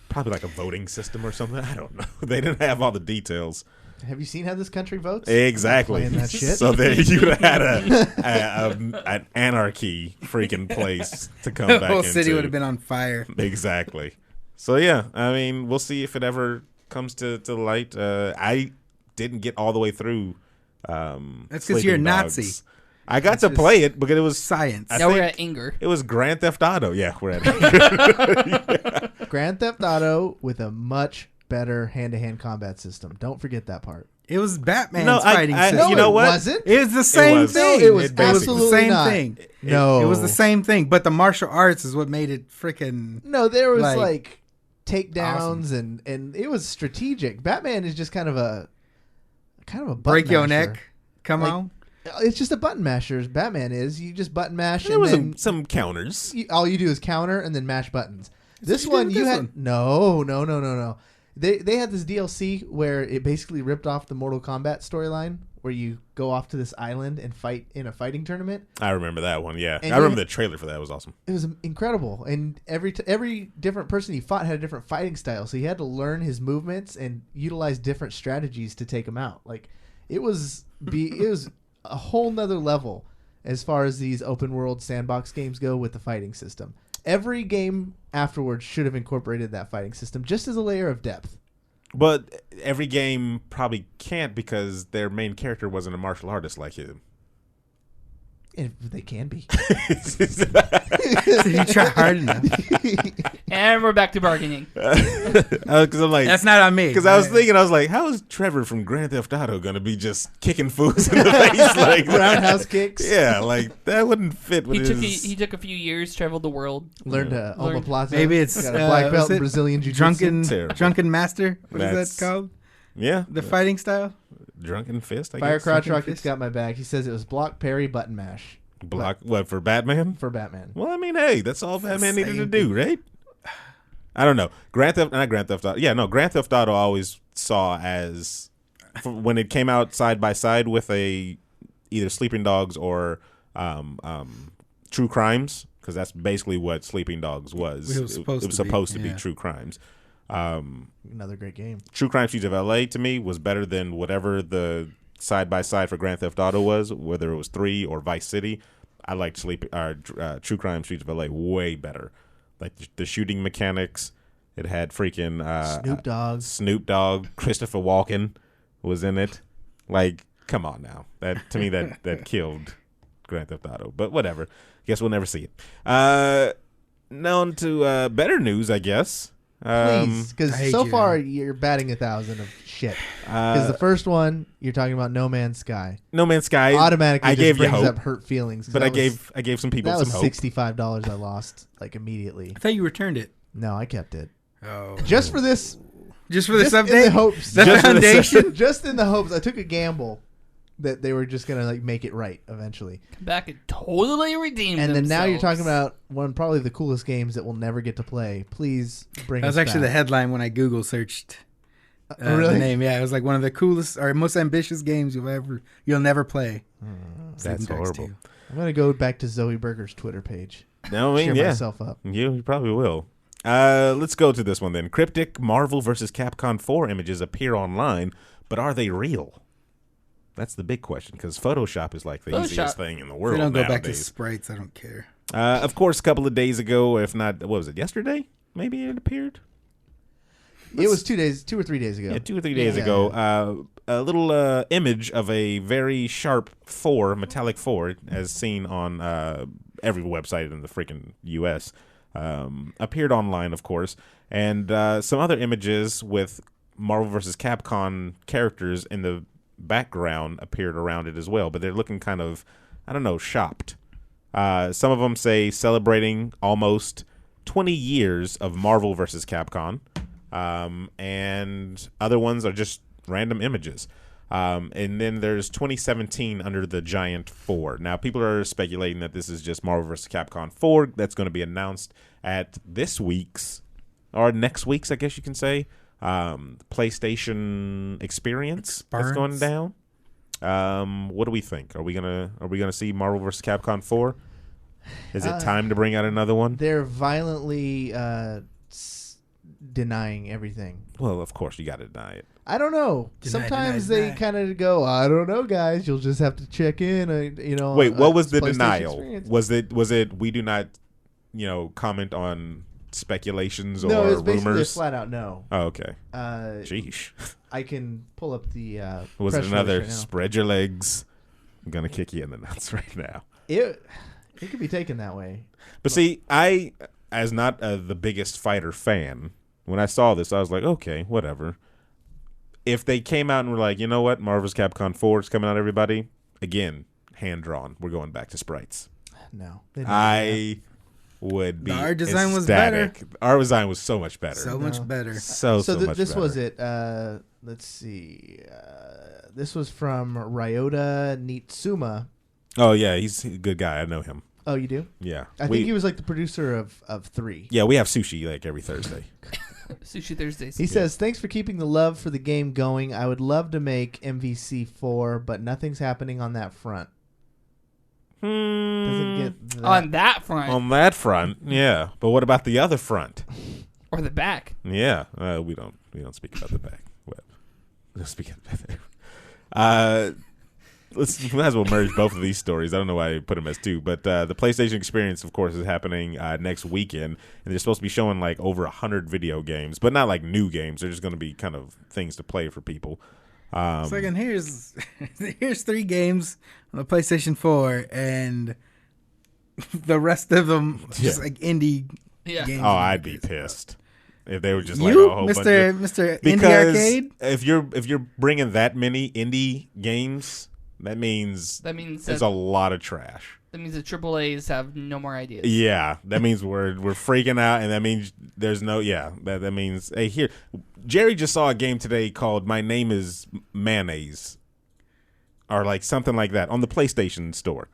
Probably like a voting system or something. I don't know. They didn't have all the details. Have you seen how this country votes? Exactly. Playing that shit. So there you would have had an anarchy freaking place to come The back whole into. city would have been on fire. Exactly. So yeah, I mean, we'll see if it ever comes to light. I didn't get all the way through. That's because Sleeping you're a Dogs. Nazi. I got to play it because it was Science. I now we're think at anger. it was Grand Theft Auto. Yeah, we're at Grand Theft Auto with a much better hand-to-hand combat system. Don't forget that part. It was Batman's No, I- fighting I- system. you know what? It wasn't. It was the same was. thing. No, it was It basically- absolutely the same not. thing. No. It was the same thing, but the martial arts is what made it freaking. No, there was Like, like takedowns and it was strategic. Batman is just kind of a button Break your masher. neck. Come Like, on. It's just a button masher. Batman is. You just button mash there and was then some counters. all you do is counter and then mash buttons. This what you one did you with had this no. They had this DLC where it basically ripped off the Mortal Kombat storyline, where you go off to this island and fight in a fighting tournament. I remember that one. Yeah, And I remember the trailer for that. It was awesome. It was incredible, and every different person he fought had a different fighting style, so he had to learn his movements and utilize different strategies to take him out. Like it was a whole nother level as far as these open world sandbox games go with the fighting system. Every game afterwards should have incorporated that fighting system just as a layer of depth. But every game probably can't because their main character wasn't a martial artist like him. If they can be. Did you try hard enough? And we're back to bargaining. Because I'm like, That's not on me. because I was thinking, I was like, how is Trevor from Grand Theft Auto gonna be just kicking fools in the face like Roundhouse kicks. Yeah, like that wouldn't fit with He took a few years, traveled the world. Learned omoplata. Maybe it's got a black belt was in it Brazilian jiu-jitsu. Terrible. Drunken Master. What is That's- that called? Yeah, The fighting style. drunken fist. I Fire guess. Crotch Rocket's got my back. He says it was block, parry, button mash Block what for Batman? for Batman. Well, I mean, hey, that's all Batman needed to Same do, right? I don't know. Grand Theft Auto. Yeah, no, Grand Theft Auto I always saw as when it came out side by side with either Sleeping Dogs or True Crimes, because that's basically what Sleeping Dogs was. It was supposed to be yeah. True Crimes. Another great game. True Crime Streets of LA to me was better than whatever the side by side for Grand Theft Auto was, whether it was 3 or Vice City. I liked True Crime Streets of LA way better. Like the shooting mechanics, it had freaking Snoop Dogg, Christopher Walken was in it. Like, come on now, that to me that killed Grand Theft Auto. But whatever, guess we'll never see it. Now on to better news, I guess. Please, I because hate so you. far you're batting 1,000 of shit. Because the first one you're talking about No Man's Sky No Man's Sky automatically I just gave you brings hope, up hurt feelings. but I gave some people that some was hope. $65 I lost like immediately. I thought you returned it. No, I kept it Oh, just for this. just for this just update. in the hopes. The Just for this- foundation. Just in the hopes. I took a gamble that they were just gonna like make it right eventually. Come back and totally redeem And then now you're themselves. talking about one probably the coolest games that we'll never get to play. Please bring That was us actually the back. headline when I Google searched really? the name. Yeah, it was like one of the coolest or most ambitious games you'll never play. That's Sleeping Dogs horrible. 2. I'm gonna go back to Zoie Burgher's Twitter page. No, I mean, Cheer yeah, myself up. you probably will. Let's go to this one then. Cryptic Marvel vs. Capcom 4 images appear online, but are they real? That's the big question, because Photoshop is like the easiest thing in the If world they don't go back to nowadays. sprites, I don't care. Of course, a couple of days ago, if not, what was it, yesterday? Maybe it appeared? It was 2 or 3 days ago. Yeah, 2 or 3 days Yeah. ago. A little image of a very sharp 4, metallic 4, as seen on every website in the freaking U.S., appeared online, of course. And some other images with Marvel vs. Capcom characters in the background appeared around it as well. But they're looking kind of, I don't know, shopped. Some of them say celebrating almost 20 years of Marvel vs. Capcom. And other ones are just random images. And then there's 2017 under the giant 4. Now, people are speculating that this is just Marvel vs. Capcom 4 that's going to be announced at this week's, or next week's, I guess you can say, PlayStation experience that's going down. What do we think? Are we gonna see Marvel vs. Capcom 4? Is it time to bring out another one? They're violently denying everything. Well, of course you got to deny it. I don't know. Sometimes they deny. kind of go, I don't know, guys. You'll just have to check in. Wait, what was the PlayStation denial? experience. Was it we do not, comment on speculations or No, it's basically a rumors? flat out no. Oh, okay. Sheesh. I can pull up the. Was press it another release right now. spread your legs? I'm gonna kick you in the nuts right now. It could be taken that way. But see, I, as not the biggest fighter fan, when I saw this, I was like, okay, whatever. If they came out and were like, you know what, Marvel's Capcom 4 is coming out, everybody, again, hand drawn. We're going back to sprites. No, they didn't do I would be. The art design was ecstatic. Our design was so much better. So much better. So that. much This better. was it. Let's see. This was from Ryota Nitsuma. Oh yeah, he's a good guy. I know him. Oh, you do? Yeah, I think he was like the producer of 3. Yeah, we have sushi like every Thursday. Sushi Thursdays. He says, thanks for keeping the love for the game going. I would love to make MVC 4, but nothing's happening on that front. Doesn't get that. On that front. On that front, yeah. But what about the other front? Or the back. Yeah, we don't speak about the back. Web. We don't speak about that. We might as well merge both of these stories. I don't know why I put them as two, but the PlayStation Experience, of course, is happening next weekend, and they're supposed to be showing like over 100 video games, but not like new games. They're just going to be kind of things to play for people. It's like, and here's 3 games on the PlayStation 4, and the rest of them just like indie games. Oh, I'd be pissed if they were just You, like a whole Mr. bunch of, Mr. Indie because Arcade. if you're bringing that many indie games, that means there's a lot of trash. That means the AAAs have no more ideas. Yeah, that means we're freaking out, and that means there's no. Yeah, that means hey, here, Jerry just saw a game today called "My Name Is Mayonnaise," or like something like that on the PlayStation Store.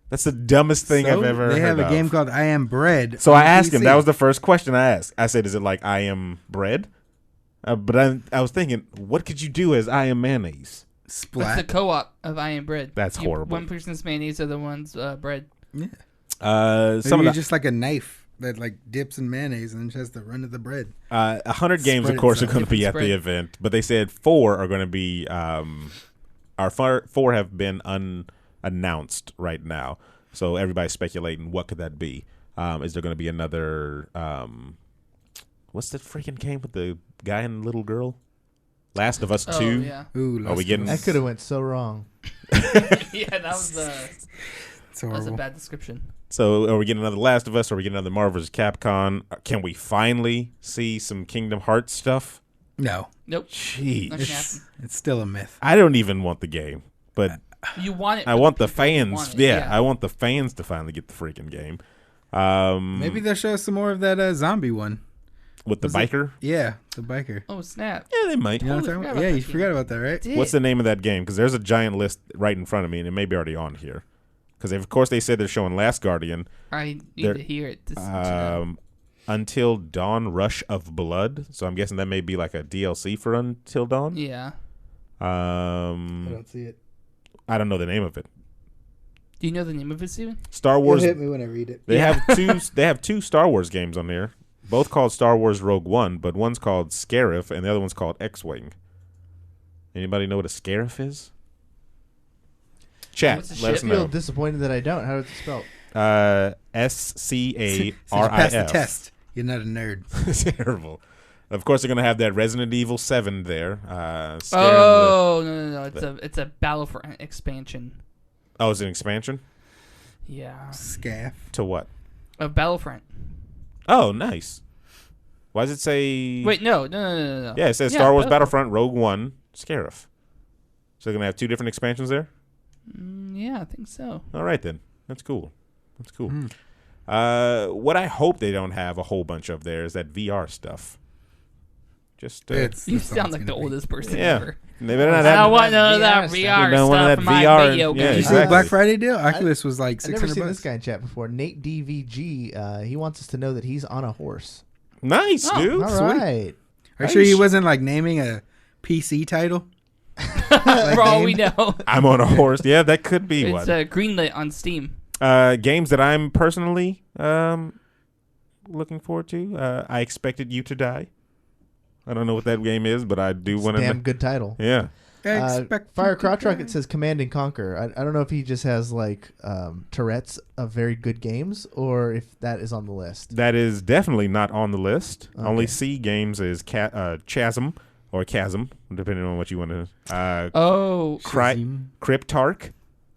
That's the dumbest thing I've ever heard. They have a of. game called I Am Bread. So on I asked him. PC. That was the first question I asked. I said, "Is it like I am bread?" But I was thinking, what could you do as I am mayonnaise? What's the Splat. co-op of I Am Bread? That's horrible. One person's mayonnaise, the other one's bread. Yeah. Some Maybe of you're the just like a knife that like dips in mayonnaise and just has to run to the bread. 100 games, Spread of course, are itself. going to be at Spread. the event, but they said 4 are going to be. Our 4 have been unannounced right now, so everybody's speculating what could that be. Is there going to be another? What's that freaking game with the guy and little girl? Last of Us 2. Oh, yeah. Ooh, Are we getting- That could have went so wrong. Yeah, that was It's a horrible. bad description. So are we getting another Last of Us? Or are we getting another Marvel vs. Capcom? Can we finally see some Kingdom Hearts stuff? No, Nope. Jeez. Not gonna happen. it's still a myth. I don't even want the game, but You want it. I but want the people fans. want it. Yeah, I want the fans to finally get the freaking game. Maybe they'll show us some more of that zombie one. With the Was it- biker? Yeah, the biker. Oh snap! Yeah, they might. You know what I'm Totally talking forgot about? about Yeah, that you game. forgot about that, right? Did. What's the name of that game? Because there's a giant list right in front of me, and it may be already on here. Because of course they said they're showing Last Guardian, I need There- to hear it. To know. Until Dawn, Rush of Blood. So I'm guessing that may be like a DLC for Until Dawn. Yeah. I don't see it. I don't know the name of it. Do you know the name of it, Steven? Star You'll Wars. hit me when I read it. They have two. They have 2 Star Wars games on there, both called Star Wars Rogue One, but one's called Scarif and the other one's called X-Wing. Anybody know what a Scarif is? Chat. What's a Let I us ship? feel know. disappointed that I don't. How is it spelled? Since you SCARIF. passed the test. You're not a nerd. Terrible. Of course, they're gonna have that Resident Evil 7 there. Oh no! It's a Battlefront expansion. Oh, is it an expansion Yeah. Scaff. to what? Of Battlefront. Oh, nice. Why does it say? Wait, no. Yeah, it says Star Wars Battlefront Rogue One Scarif. So they're gonna have 2 different expansions there. Yeah, I think so. All right then, that's cool. That's cool. What I hope they don't have a whole bunch of there is that VR stuff. Just You That's all sound it's like the gonna be. oldest person yeah, ever. they better not I have. don't want none of that VR stuff. VR You don't want stuff that in my VR, video yeah, game. Did you see the exactly. Black Friday deal? Oculus was like I've never $600. seen this guy in chat before. Nate DVG. He wants us to know that he's on a horse. Nice, Oh, dude. All right. Are you sure he wasn't like naming a PC title? For all we know. I'm on a horse. Yeah, that could be It's one. greenlit on Steam. Games that I'm personally looking forward to. I Expected You to Die. I don't know what that game is, but I do want to. Damn good title. Yeah. Fire Crotch Rocket says Command and Conquer. I don't know if he just has like Tourette's of very good games or if that is on the list. That is definitely not on the list. Okay. Only C games is Chasm or Chasm, depending on what you want to. Oh, Cryptarch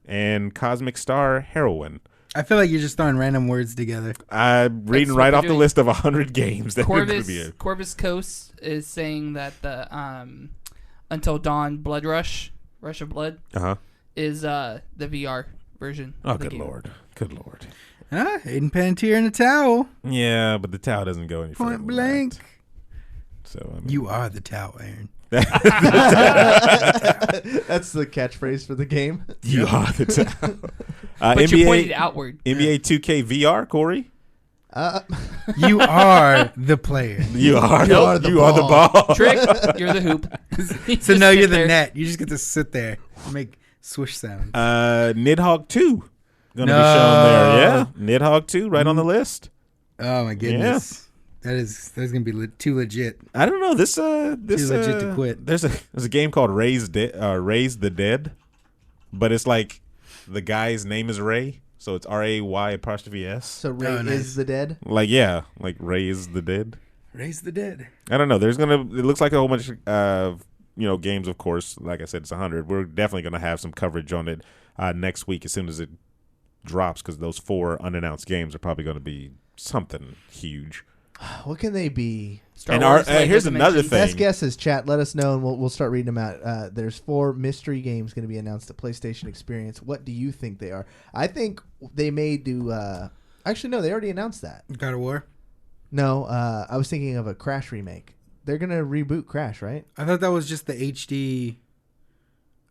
and Cosmic Star Heroine. I feel like you're just throwing random words together. I'm reading what right they're off the doing. list of 100 games that are going to Corvus be it. Corvus Coast is saying that the Until Dawn Blood Rush of Blood Uh-huh. is the VR version. Oh, of the good game. lord. Good lord. Aiden Panettiere in a towel. Yeah, but the towel doesn't go any further Point than blank. that. So, I mean, You are the towel, Aaron. That's the catchphrase for the game. you are the towel. But you pointed outward. NBA 2K VR, Corey. You are the player. You are You're the the ball. Trick, you're the hoop. So no, you're the there. net. You just get to sit there and make swish sounds. Nidhogg 2 gonna No. be shown there. Yeah, Nidhogg 2 right on the list. Oh my goodness. That's gonna be too legit. I don't know this. Too legit to quit. There's a game called Raise the Dead, but it's like the guy's name is Ray, so it's RAY''S. So Ray Oh, nice. is the dead. Like Raise the Dead. Raise the dead. I don't know. It looks like a whole bunch of games, of course, like I said, it's 100. We're definitely going to have some coverage on it next week as soon as it drops, because those 4 unannounced games are probably going to be something huge. What can they be? And here's another thing. Best guesses, chat. Let us know, and we'll start reading them out. There's 4 mystery games going to be announced at PlayStation Experience. What do you think they are? I think they may do. Actually, no, they already announced that. God of War? No, I was thinking of a Crash remake. They're going to reboot Crash, right? I thought that was just the HD.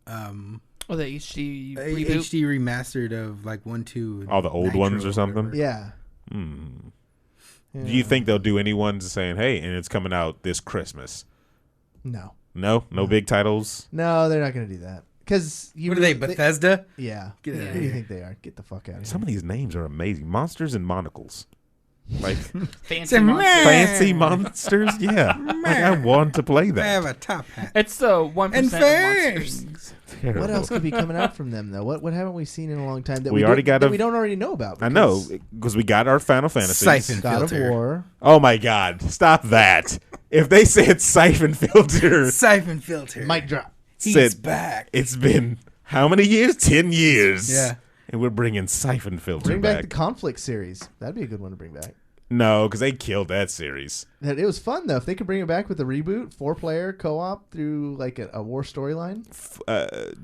The HD reboot? HD remastered of like 1, 2. And all the old Nitro ones or something? Yeah. Do you think they'll do any ones saying, hey, and it's coming out this Christmas? No. No big titles? No, they're not going to do that. Because what are they, Bethesda? Yeah. Get out of Who do you here. think they are? Get the fuck out of here. Some of these names are amazing. Monsters and Monocles. Like Fancy monsters. fancy monsters? Yeah. Like, I want to play I that. have a top hat. It's the 1% And of monsters. fangs. Terrible. What else could be coming out from them, though? What haven't we seen in a long time that We already got that a- we don't already know about? I know, because we got our Final Fantasy. Siphon God of filter. War. Oh my God! Stop that! If they said Siphon Filter, Siphon filter. Mic drop. He's said back. it's been how many years? 10 years. Yeah. And we're bringing Siphon Filter Bring back the back. Conflict series. That'd be a good one to bring back. No, because they killed that series. It was fun though. If they could bring it back with a reboot, 4-player co-op through like a war storyline.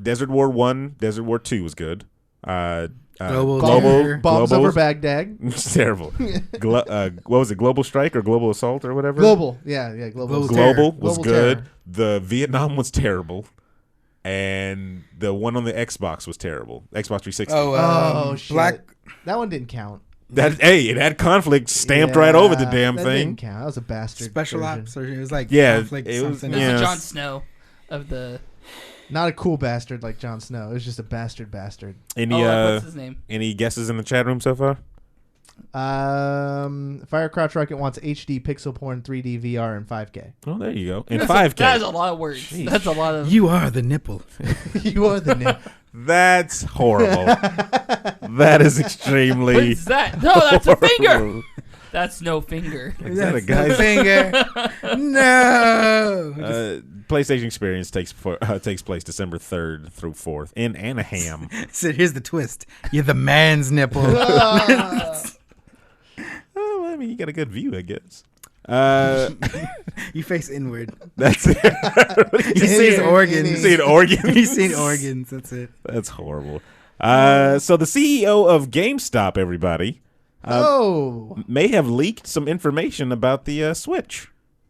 Desert War 1, Desert War 2 was good. Global Global Bombs Globals- over Baghdad. It's terrible. What was it? Global Strike or Global Assault or whatever? Global. Yeah, global. Global Global was Global good. Terror. The Vietnam was terrible. And the one on the Xbox was terrible. Xbox 360. Oh shit. Black. That one didn't count. It had conflict stamped right over the damn that thing. Didn't count. That was a bastard. Special version. ops. Or it was like Yeah, conflict it was- something. This yeah. is Jon Snow of the. Not a cool bastard like Jon Snow. It was just a bastard. Any what's his name? any guesses in the chat room so far? Fire Crouch Rocket wants HD pixel porn 3D VR and 5K. Oh, there you go. In That 5K. is a lot of words. Jeez. That's a lot of. You are the nipple. You are the name. That's horrible. That is extremely. What is that? No, that's a finger. horrible. That's no finger. Is that a That's the guy's finger. No. PlayStation Experience takes place December 3rd through 4th in Anaheim. So here's the twist. You're the man's nipple. Oh, I mean, you got a good view, I guess. You face inward. That's it. You see organs. You see organs. You see organs. That's it. That's horrible. So the CEO of GameStop, everybody, may have leaked some information about the Switch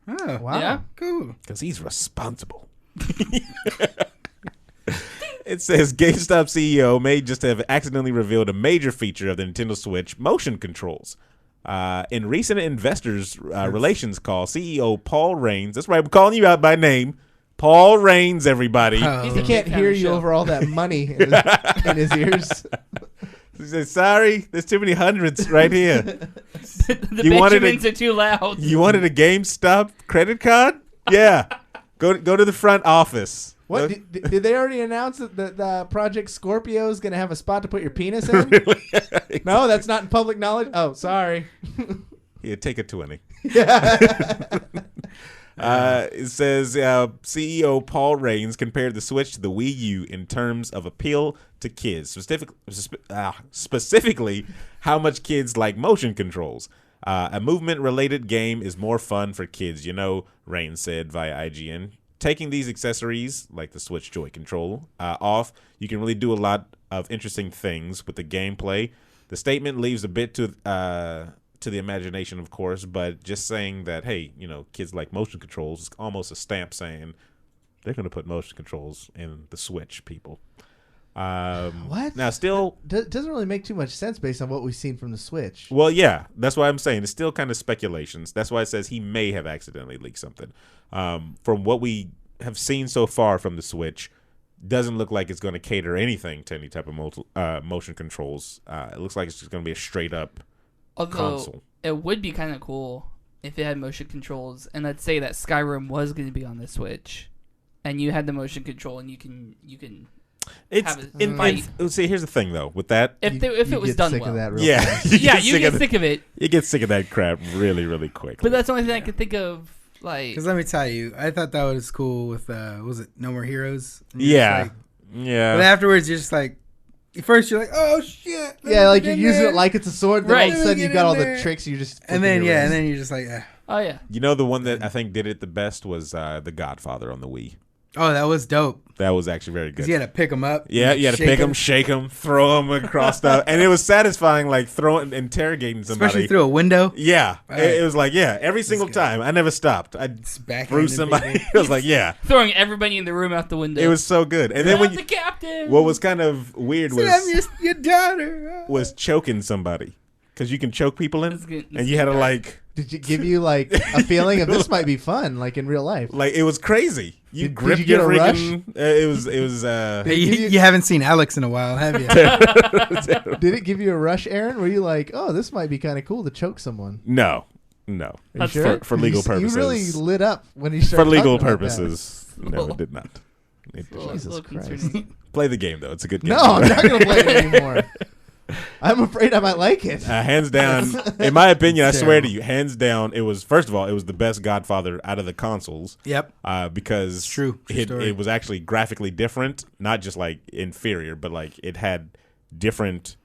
Oh, Wow. Yeah. cool. because he's responsible. It says GameStop CEO may just have accidentally revealed a major feature of the Nintendo Switch: motion controls. In recent investors relations call, CEO Paul Raines, that's right, I'm calling you out by name, Paul Raines, everybody. He's He a can't big fan hear of the you show. over all that money in his ears. He says, sorry, there's too many hundreds right here. The You wanted Benjamins are too loud. You wanted a GameStop credit card? Yeah. Go to the front office. What did they already announce that Project Scorpio is going to have a spot to put your penis in? No, that's not in public knowledge. Oh, sorry. Here, take a 20. It says CEO Paul Raines compared the Switch to the Wii U in terms of appeal to kids, specifically how much kids like motion controls. A movement-related game is more fun for kids, Raines said via IGN. Taking these accessories, like the Switch Joy control, off, you can really do a lot of interesting things with the gameplay. The statement leaves a bit to the imagination, of course, but just saying that, hey, kids like motion controls is almost a stamp saying they're going to put motion controls in the Switch, people. What? Now, still... Doesn't really make too much sense based on what we've seen from the Switch. Well, yeah, that's why I'm saying it's still kind of speculations. That's why it says he may have accidentally leaked something. From what we have seen so far from the Switch, doesn't look like it's going to cater anything to any type of motion controls. It looks like it's just going to be a straight up console. It would be kind of cool if it had motion controls, and let's say that Skyrim was going to be on the Switch, and you had the motion control, and you can It's have a fight. see. Here's the thing, though. With that, If it was get done sick well. of that real yeah, fast. Yeah, you get sick of it. You get sick of that crap really, really quick. But that's the only thing I can think of Like, Because let me tell you, I thought that was cool with was it No More Heroes? And Yeah. But Yeah. afterwards, you're just like, at first you're like, oh shit. let Yeah, me like get you're in using there. it like it's a sword. Then all of a Right. sudden you Get got in all there. the tricks. You just And then flicking your and wrist. then you're just like, oh yeah, You know the one that I think did it the best was the Godfather on the Wii. oh, that was dope. That was actually very good. Because you had to pick them up. Yeah, you had to shake pick them, shake them, throw them across the, and it was satisfying, like interrogating somebody. especially through a window. Yeah, Right. it was like every single good. time. I never stopped. I backhanding threw somebody. people. It was like throwing everybody in the room out the window. it was so good. And then when the you, captain. what was kind of weird See, I'm was your daughter. was choking somebody because you can choke people in, That's good. and you had to like Did it give you like a feeling of this might be fun, like in real life? it was crazy. You Did gripped you get your a freaking. It was Hey, you haven't seen Alex in a while, have you? Did it give you a rush, Aaron? Were you like, oh, this might be kind of cool to choke someone? no. Are you That's sure? for legal purposes. You really lit up when you For started legal talking about that. purposes. No, it did not. It did not. Jesus a little Christ. concerning. Play the game though. It's a good game. No, I'm not going to play it anymore. I'm afraid I might like it. Hands down, in my opinion, I It's swear to terrible. you, hands down, it was first of all, it was the best Godfather out of the consoles. Yep. Because True story. it was actually graphically different, not just like inferior, but like it had different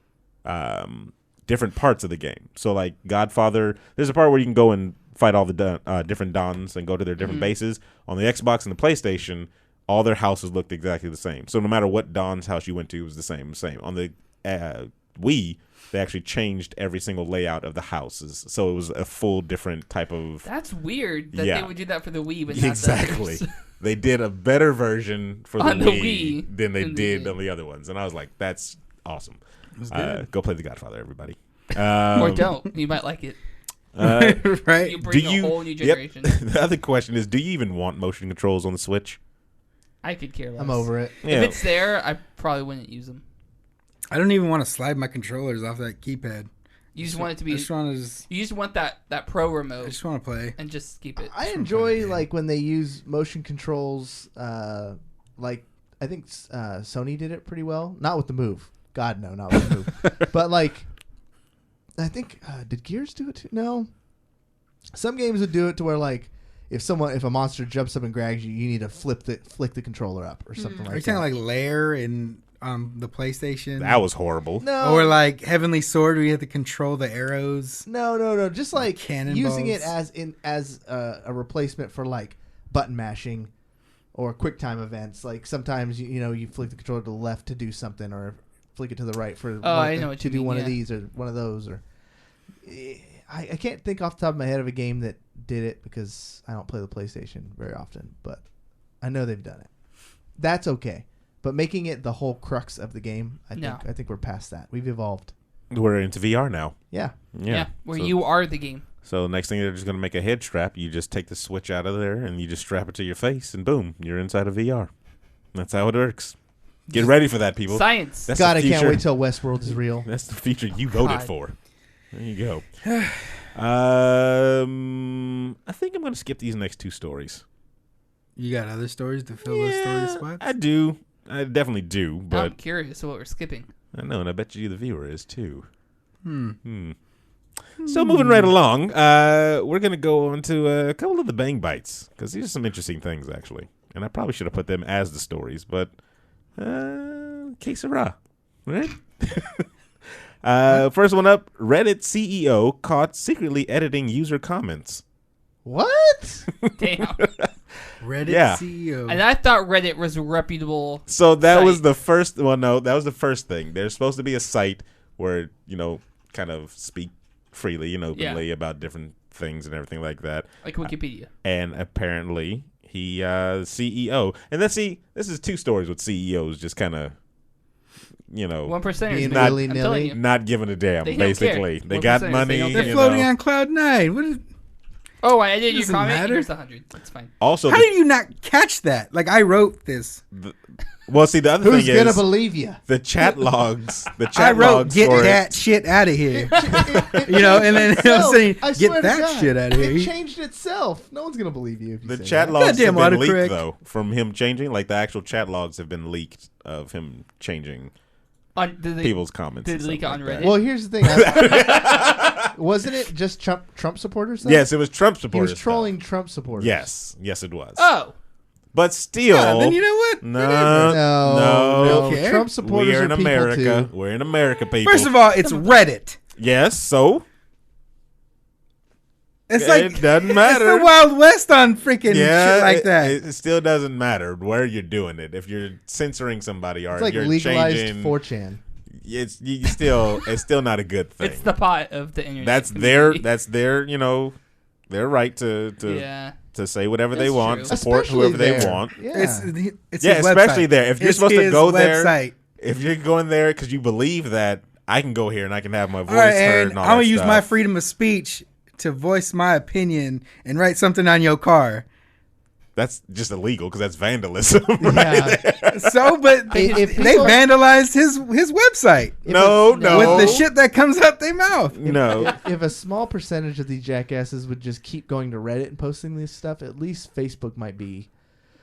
different parts of the game. So like Godfather, there's a part where you can go and fight all the different Dons and go to their different bases. On the Xbox and the PlayStation, all their houses looked exactly the same. So no matter what Don's house you went to, it was the same. On the Wii, they actually changed every single layout of the houses, so it was a full different type of. That's weird that Yeah. they would do that for the Wii, but not the Exactly. others. They did a better version for the On the Wii Wii than they than did the- on the other ones, and I was like, "That's awesome." good. Go play the Godfather, everybody. Or don't. You might like it. Right? You bring a whole new generation. The other question is, do you even want motion controls on the Switch? I could care less. I'm over it. Yeah. If it's there, I probably wouldn't use them. I don't even want to slide my controllers off that keypad. You just want it to be. I just want to just, You just want that pro I remote just want to play. and just keep it. I enjoy like when they use motion controls. Like I think Sony did it pretty well. Not with the Move. God no, not with the Move. But like, I think did Gears do it too? No. Some games would do it to where like if a monster jumps up and grabs you, you need to flick the controller up or something Are you like talking that. like Lair in the PlayStation? That was horrible. No. Or like Heavenly Sword where you have to control the arrows? No. Just like Cannonballs. using it as a replacement for like button mashing or quick time events. Like sometimes you flick the controller to the left to do something, or flick it to the right for I know what to you do mean, one of yeah. these or one of those. Or I can't think off the top of my head of a game that did it because I don't play the PlayStation very often, but I know they've done it. That's okay. But making it the whole crux of the game, I think we're past that. We've evolved. We're into VR now. Yeah. Yeah, where So- you are the game. So next thing they're just going to make a head strap. You just take the Switch out of there and you just strap it to your face, and boom, you're inside of VR. That's how it works. Get ready for that, people. Science. That's God, the I can't future. wait till Westworld is real. That's the future you voted God. for. There you go. I think I'm going to skip these next two stories. You got other stories to fill those story spots? I do. I definitely do, I'm but curious what we're skipping. I know, and I bet you the viewer is too. So moving right along, we're going to go on to a couple of the Bang Bites, because these are some interesting things, actually. And I probably should have put them as the stories, but que sera, right? First one up, Reddit CEO caught secretly editing user comments. What? Damn. Reddit Yeah. CEO. And I thought Reddit was a reputable. So that was site. the first. Well, no, that was the first thing. There's supposed to be a site where kind of speak freely and openly about different things and everything like that. Like Wikipedia. And apparently, he CEO. And this is two stories with CEOs, just kind of, 1%. Being not- willy-nilly. I'm telling you. not giving a damn. They don't Basically, care. they 1%, got they money. don't They're care. floating on cloud nine. What is, Oh, I did your Doesn't comment. matter. Here's 100. That's fine. Also, how did you not catch that? Like, I wrote this. well, see, the other Who's thing gonna is believe you? the chat logs. The I chat wrote, logs get for that shit out of here. And then I'm saying, I get swear to that God, shit out of It here. changed itself. No one's gonna believe you if you The say chat that. logs Goddamn have been autocorrect. leaked, though, from him changing. Like, the actual chat logs have been leaked of him changing people's comments. Did and leak stuff on like Reddit? that. Well, here's the thing. Wasn't it just Trump supporters? Though? Yes, it was Trump He supporters. was trolling Trump supporters. Yes, it was. Oh. But still, then you know what? no. Okay. Trump supporters We're in are people America. too. We're in America, people. First of all, it's Reddit. yes, so It's it like doesn't matter. It's the Wild West on freaking shit like that. It still doesn't matter where you're doing it. If you're censoring somebody or It's like you're legalized changing, 4chan. it's still not a good thing. It's the pot of the internet. That's community. their their right to Yeah. to say whatever they That's want, true. support Especially whoever they there. want. Yeah. It's Yeah, his especially website. there. If you're It's supposed to his go there, website. if you're going there because you believe that I can go here and I can have my voice All right, heard Aaron, and all I'm gonna that use stuff. my freedom of speech to voice my opinion and write something on your car. That's just illegal because that's vandalism. Yeah. So, but If they people- vandalized his website no, with the shit that comes out their mouth. No. If a small percentage of these jackasses would just keep going to Reddit and posting this stuff, at least Facebook might be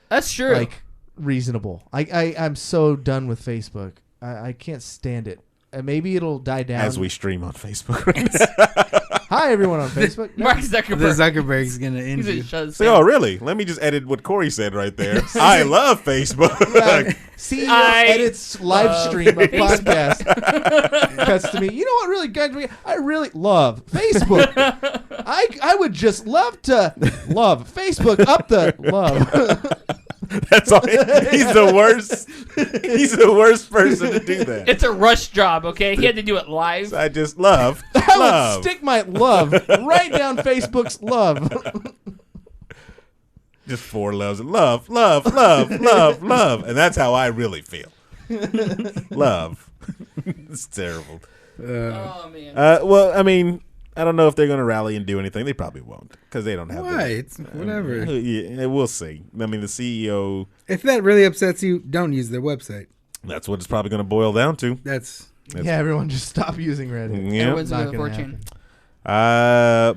That's true. like reasonable. I'm so done with Facebook. I can't stand it. Maybe it'll die down. As we stream on Facebook right now. Hi everyone on Facebook. Mark The Zuckerberg. Zuckerberg's gonna end He's you. a shut us Say, down. oh, really? Let me just edit what Corey said right there. I love Facebook. CEO I edits live stream a podcast. Cuts to me. You know what really got me? I really love Facebook. I would just love to love Facebook up the love. That's all. He's the worst. He's the worst person to do that. It's a rush job, okay? He had to do it live. I just love. I love. would stick my love right down Facebook's love. Just 4 loves. Love, love, love, love, love. And that's how I really feel. Love. It's terrible. Oh, man. Well, I mean, I don't know if they're going to rally and do anything. They probably won't because they don't have Why? the- It's whatever. Yeah, we'll see. I mean, the CEO, If that really upsets you, don't use their website. that's what it's probably going to boil down to. That's Yeah, everyone just stop using Reddit. Yeah. Everyone's Not a gonna fortune.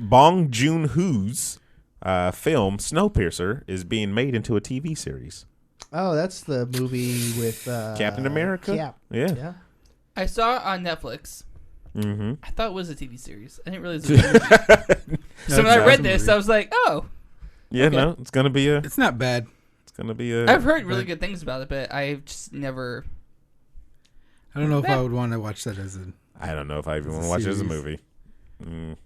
Bong Joon-ho's film Snowpiercer is being made into a TV series. Oh, that's the movie with Captain America? Cap. Yeah. I saw it on Netflix. Mm-hmm. I thought it was a TV series. I didn't realize it was a movie. So when I read this, I was like, oh. Yeah, Okay. no, it's gonna be a. it's not bad. It's gonna be a. I've heard really good things about it, but I've just never. I don't know if I would want to watch that as a. I don't know if I even It's want a to watch it as a series. movie.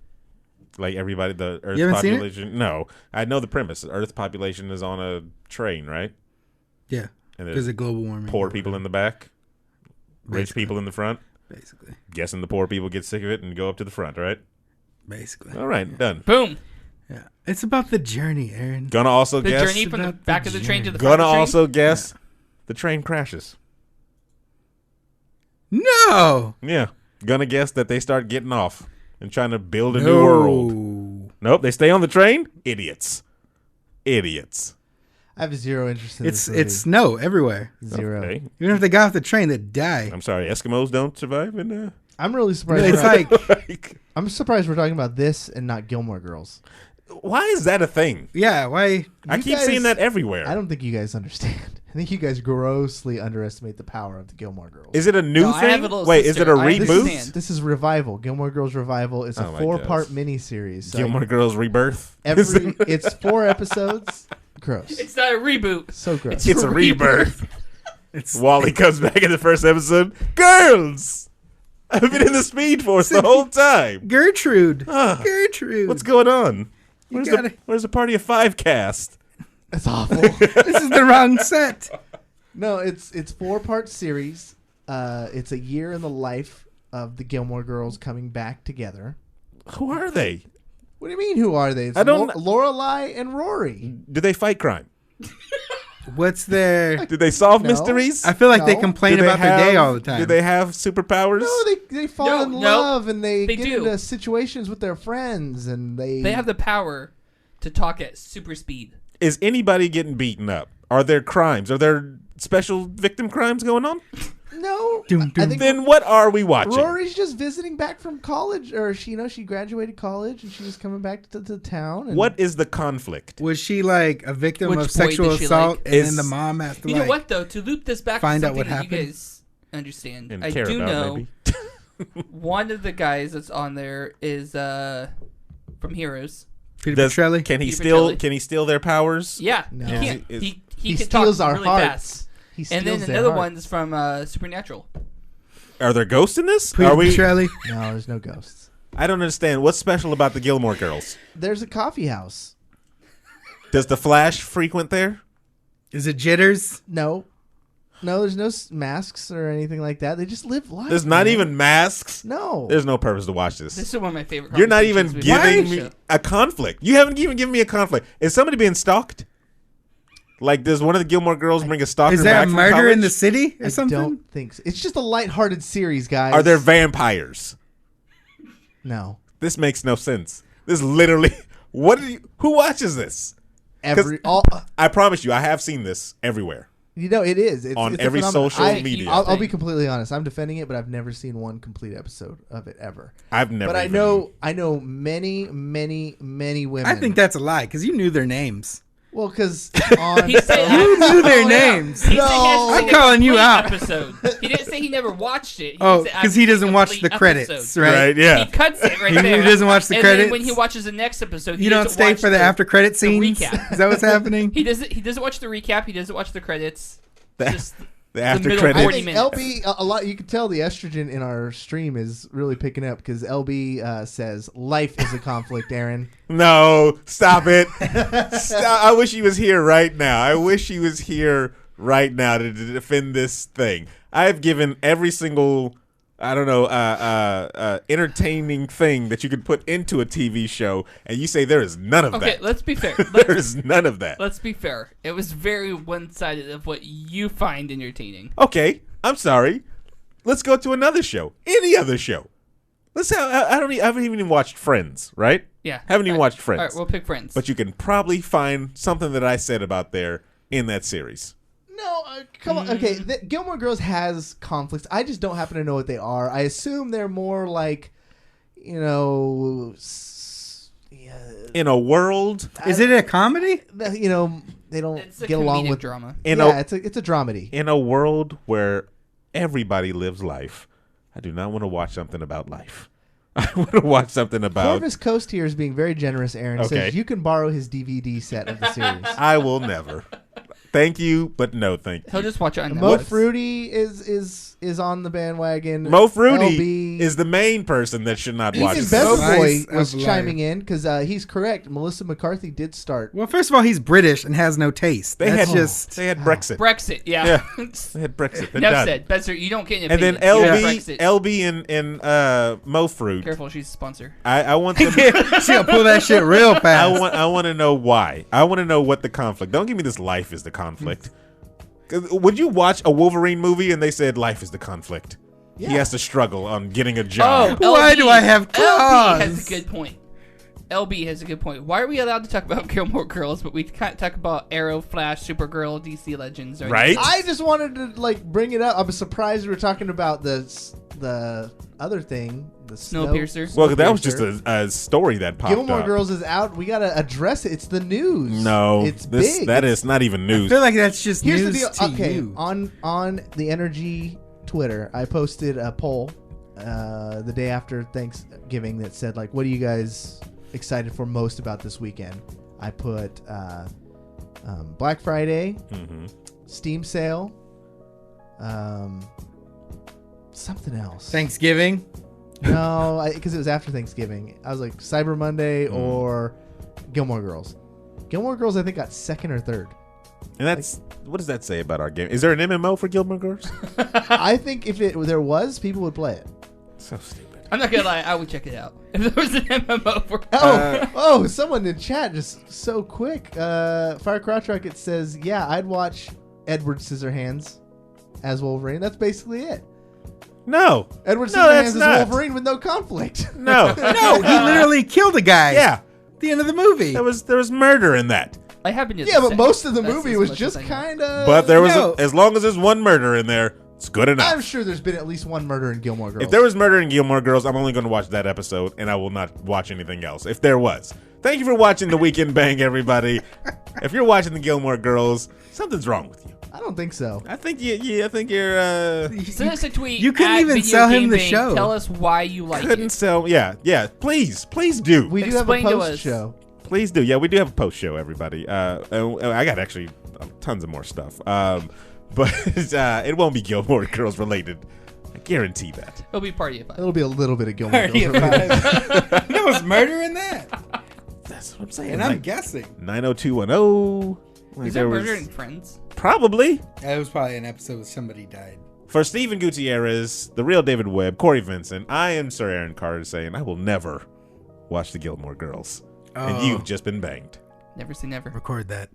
Like everybody, the Earth You haven't seen it? population. No, I know the premise. The Earth population is on a train, right? Yeah, And because there's of global warming. poor people in the back, rich Basically. people in the front. Basically. Guessing the poor people get sick of it and go up to the front, right? Basically. All right, done. Boom. Yeah. It's about the journey, Aaron. Gonna also The guess. journey from the about the back of the train to the Gonna front of the train. also guess. The train crashes. No. Yeah. Gonna guess that they start getting off and trying to build a new world. Nope, they stay on the train. Idiots. Idiots. I have zero interest in It's this movie. snow everywhere. Zero. Okay. Even if they got off the train, they'd die. I'm sorry, Eskimos don't survive in I'm really surprised. It's like, I'm surprised we're talking about this and not Gilmore Girls. Why is that a thing? yeah, why? I You keep guys- seeing that everywhere. I don't think you guys understand. I think you guys grossly underestimate the power of the Gilmore Girls. Is it a new No, I have thing? a little Wait, is sister. it a I this, reboot? understand. is, this is Revival. Gilmore Girls Revival. It's a Oh my 4-part gosh. miniseries. So Gilmore Girls Rebirth? it's 4 episodes. Gross. It's not a reboot. So gross. It's a rebirth. It's Wally comes back in the first episode. Girls! I've been in the Speed Force the whole time. Gertrude. Ah, Gertrude. What's going on? Where's gotta- the Party of 5 cast? It's awful. This is the wrong set. No, it's 4-part series. It's a year in the life of the Gilmore Girls coming back together. Who are they? What do you mean? Who are they? It's I don't kn- Lorelai and Rory. Do they fight crime? What's their? Do they solve No. mysteries? I feel like they No. complain Do they about their day have- all the time. Do they have superpowers? No, they fall No, in no, love and they they get do. into situations with their friends and they They have the power to talk at super speed. Is anybody getting beaten up? Are there crimes? Are there special victim crimes going on? no. Doom, I doom. think Then what are we watching? Rory's just visiting back from college, or she graduated college and she was coming back to town. And What is the conflict? Was she like a victim Which of boy sexual did she assault, like? and Is- then the mom has to You like know what though? To loop this back find to out what something that you happened? guys understand. And I care do about, know maybe. one of the guys that's on there is from Heroes. Peter Does- Petrelli. Can he Peter steal? Petrelli. Can he steal their powers? Yeah, No. he can't. Is- He He can steals talk our really hearts. fast. He And then steals their another hearts. one's from Supernatural. Are there ghosts in this? Peter Are we? Petrelli. No, there's no ghosts. I don't understand. What's special about the Gilmore Girls? There's a coffee house. Does the Flash frequent there? Is it Jitters? No, there's no masks or anything like that. They just live life. There's not man. even masks. No. There's no purpose to watch this. This is one of my favorite. You're not even conversations we've had giving on the me show. a conflict. You haven't even given me a conflict. Is somebody being stalked? Like, does one of the Gilmore Girls bring a stalker Is there back a from murder in the college? city or I something? don't think so. It's just a lighthearted series, guys. Are there vampires? No. This makes no sense. This literally. Who watches this? All. I promise you, I have seen this everywhere. You know, it is. It's, On it's a every phenomenon. social media. I'll be completely honest. I'm defending it, but I've never seen one complete episode of it ever. I've never. But I even- know many women. I think that's a lie because you knew their names. Well, because on He said You knew their No. names. He No. said he hasn't I'm seen the calling you complete out. Episode. He didn't say he never watched it. Oh, said, because "I've he seen doesn't watch complete the credits, episodes." right? Right? Yeah. He cuts it right He there. doesn't watch the and credits? Then when he watches the next episode, he You don't doesn't stay watch for the after credit scenes. recap. Is that what's happening? He doesn't watch the recap. He doesn't watch the credits. Just The after middle credits. I 40 think minutes. LB a lot. You can tell the estrogen in our stream is really picking up because LB says life is a conflict. Aaron, No, stop it. Stop. I wish he was here right now. I wish he was here right now to defend this thing. I've given every single, I don't know, entertaining thing that you could put into a TV show, and you say there is none of okay. that. Let's be fair. There is none of that. Let's be fair. It was very one-sided of what you find entertaining. Okay, I'm sorry. Let's go to another show. Any other show. I haven't even watched Friends, right? Yeah. Haven't even watched Friends. All right, we'll pick Friends. But you can probably find something that I said about there in that series. no, come on. Okay, Gilmore Girls has conflicts. I just don't happen to know what they are. I assume they're more like, you know, In a world, Is it a comedy? you know, they don't It's a get along comedic with drama. in yeah, a it's a dramedy. in a world where everybody lives life, I do not want to watch something about life. I want to watch something about. Corvus Coast here is being very generous. Aaron Okay. says you can borrow his DVD set of the series. I will never. Thank you, but no thank He'll you. just watch it on Mo Netflix. Fruity is on the bandwagon. Mo Fruity LB. is the main person that should not watch Even this. Beverboy Slice was of chiming in because he's correct. Melissa McCarthy did start. Well, first of all, he's British and has no taste. They That's had just they had Brexit. Brexit, yeah. Yeah. They had Brexit. They're Enough done. said. Besser, you don't get an And then opinion. You have LB, Brexit. LB and Mo Fruit. Careful, she's a sponsor. I want them. she's gonna pull that shit real fast. I want to know why. I want to know what the conflict. Don't give me this life is the conflict. 'Cause would you watch a Wolverine movie and they said life is the conflict? He has to struggle on getting a job. Why do I have LB claws? has a good point. LB has a good point. Why are we allowed to talk about Gilmore Girls, but we can't talk about Arrow, Flash, Supergirl, DC Legends? Or Right? I just wanted to bring it up. I was surprised we were talking about the other thing, the Snowpiercer. Well, that was Snowpiercer. just a story that popped Gilmore up. Girls is out. We gotta address it. It's the news. No, it's this big. that is not even I news. feel like that's just Here's the news deal. to Okay, you. on the Energy Twitter, I posted a poll the day after Thanksgiving that said what are you guys excited for most about this weekend? I put Black Friday, Steam sale, something else. Thanksgiving. No, because it was after Thanksgiving. I was like Cyber Monday or Gilmore Girls. Gilmore Girls, I think, got second or third. And that's what does that say about our game? Is there an MMO for Gilmore Girls? I think if there was, people would play it. So stupid. I'm not gonna lie, I would check it out if there was an MMO for. Oh, someone in chat just so quick. Fire Crouch Rocket says, "Yeah, I'd watch Edward Scissorhands as Wolverine." That's basically it. No, Edward No, Scissorhands that's is not. Wolverine with no conflict. no, No, he literally killed a guy. Yeah, At the end of the movie. there was murder in that. I happen to. Yeah, but say most of the that's movie as was much just as I know. kind of. But there was No. as long as there's one murder in there, it's good enough. I'm sure there's been at least one murder in Gilmore Girls. If there was murder in Gilmore Girls, I'm only going to watch that episode, and I will not watch anything else. If there was. Thank you for watching the Weekend Bang, everybody. If you're watching the Gilmore Girls, something's wrong with you. I don't think so. I think I think you're. Send us a tweet. You couldn't at even Video sell him Game the Bang. show. Tell us why you like Couldn't it. sell. Yeah. Please do. We do have a Explain to post us. show. Please do. Yeah, we do have a post show, everybody. And I got actually tons of more stuff. But it won't be Gilmore Girls related. I guarantee that. It'll be Party of 5. It'll be a little bit of Gilmore Party Girls. of Five. There was murder in that. That's what I'm saying. And I'm guessing. 90210. Like Is there there was- murder in Friends? Probably. It was probably an episode where somebody died. For Steven Gutierrez, the real David Webb, Cory Vincent, I am Sir Aaron Carter saying I will never watch the Gilmore Girls. And Oh. you've just been banged. Never say never. Record that.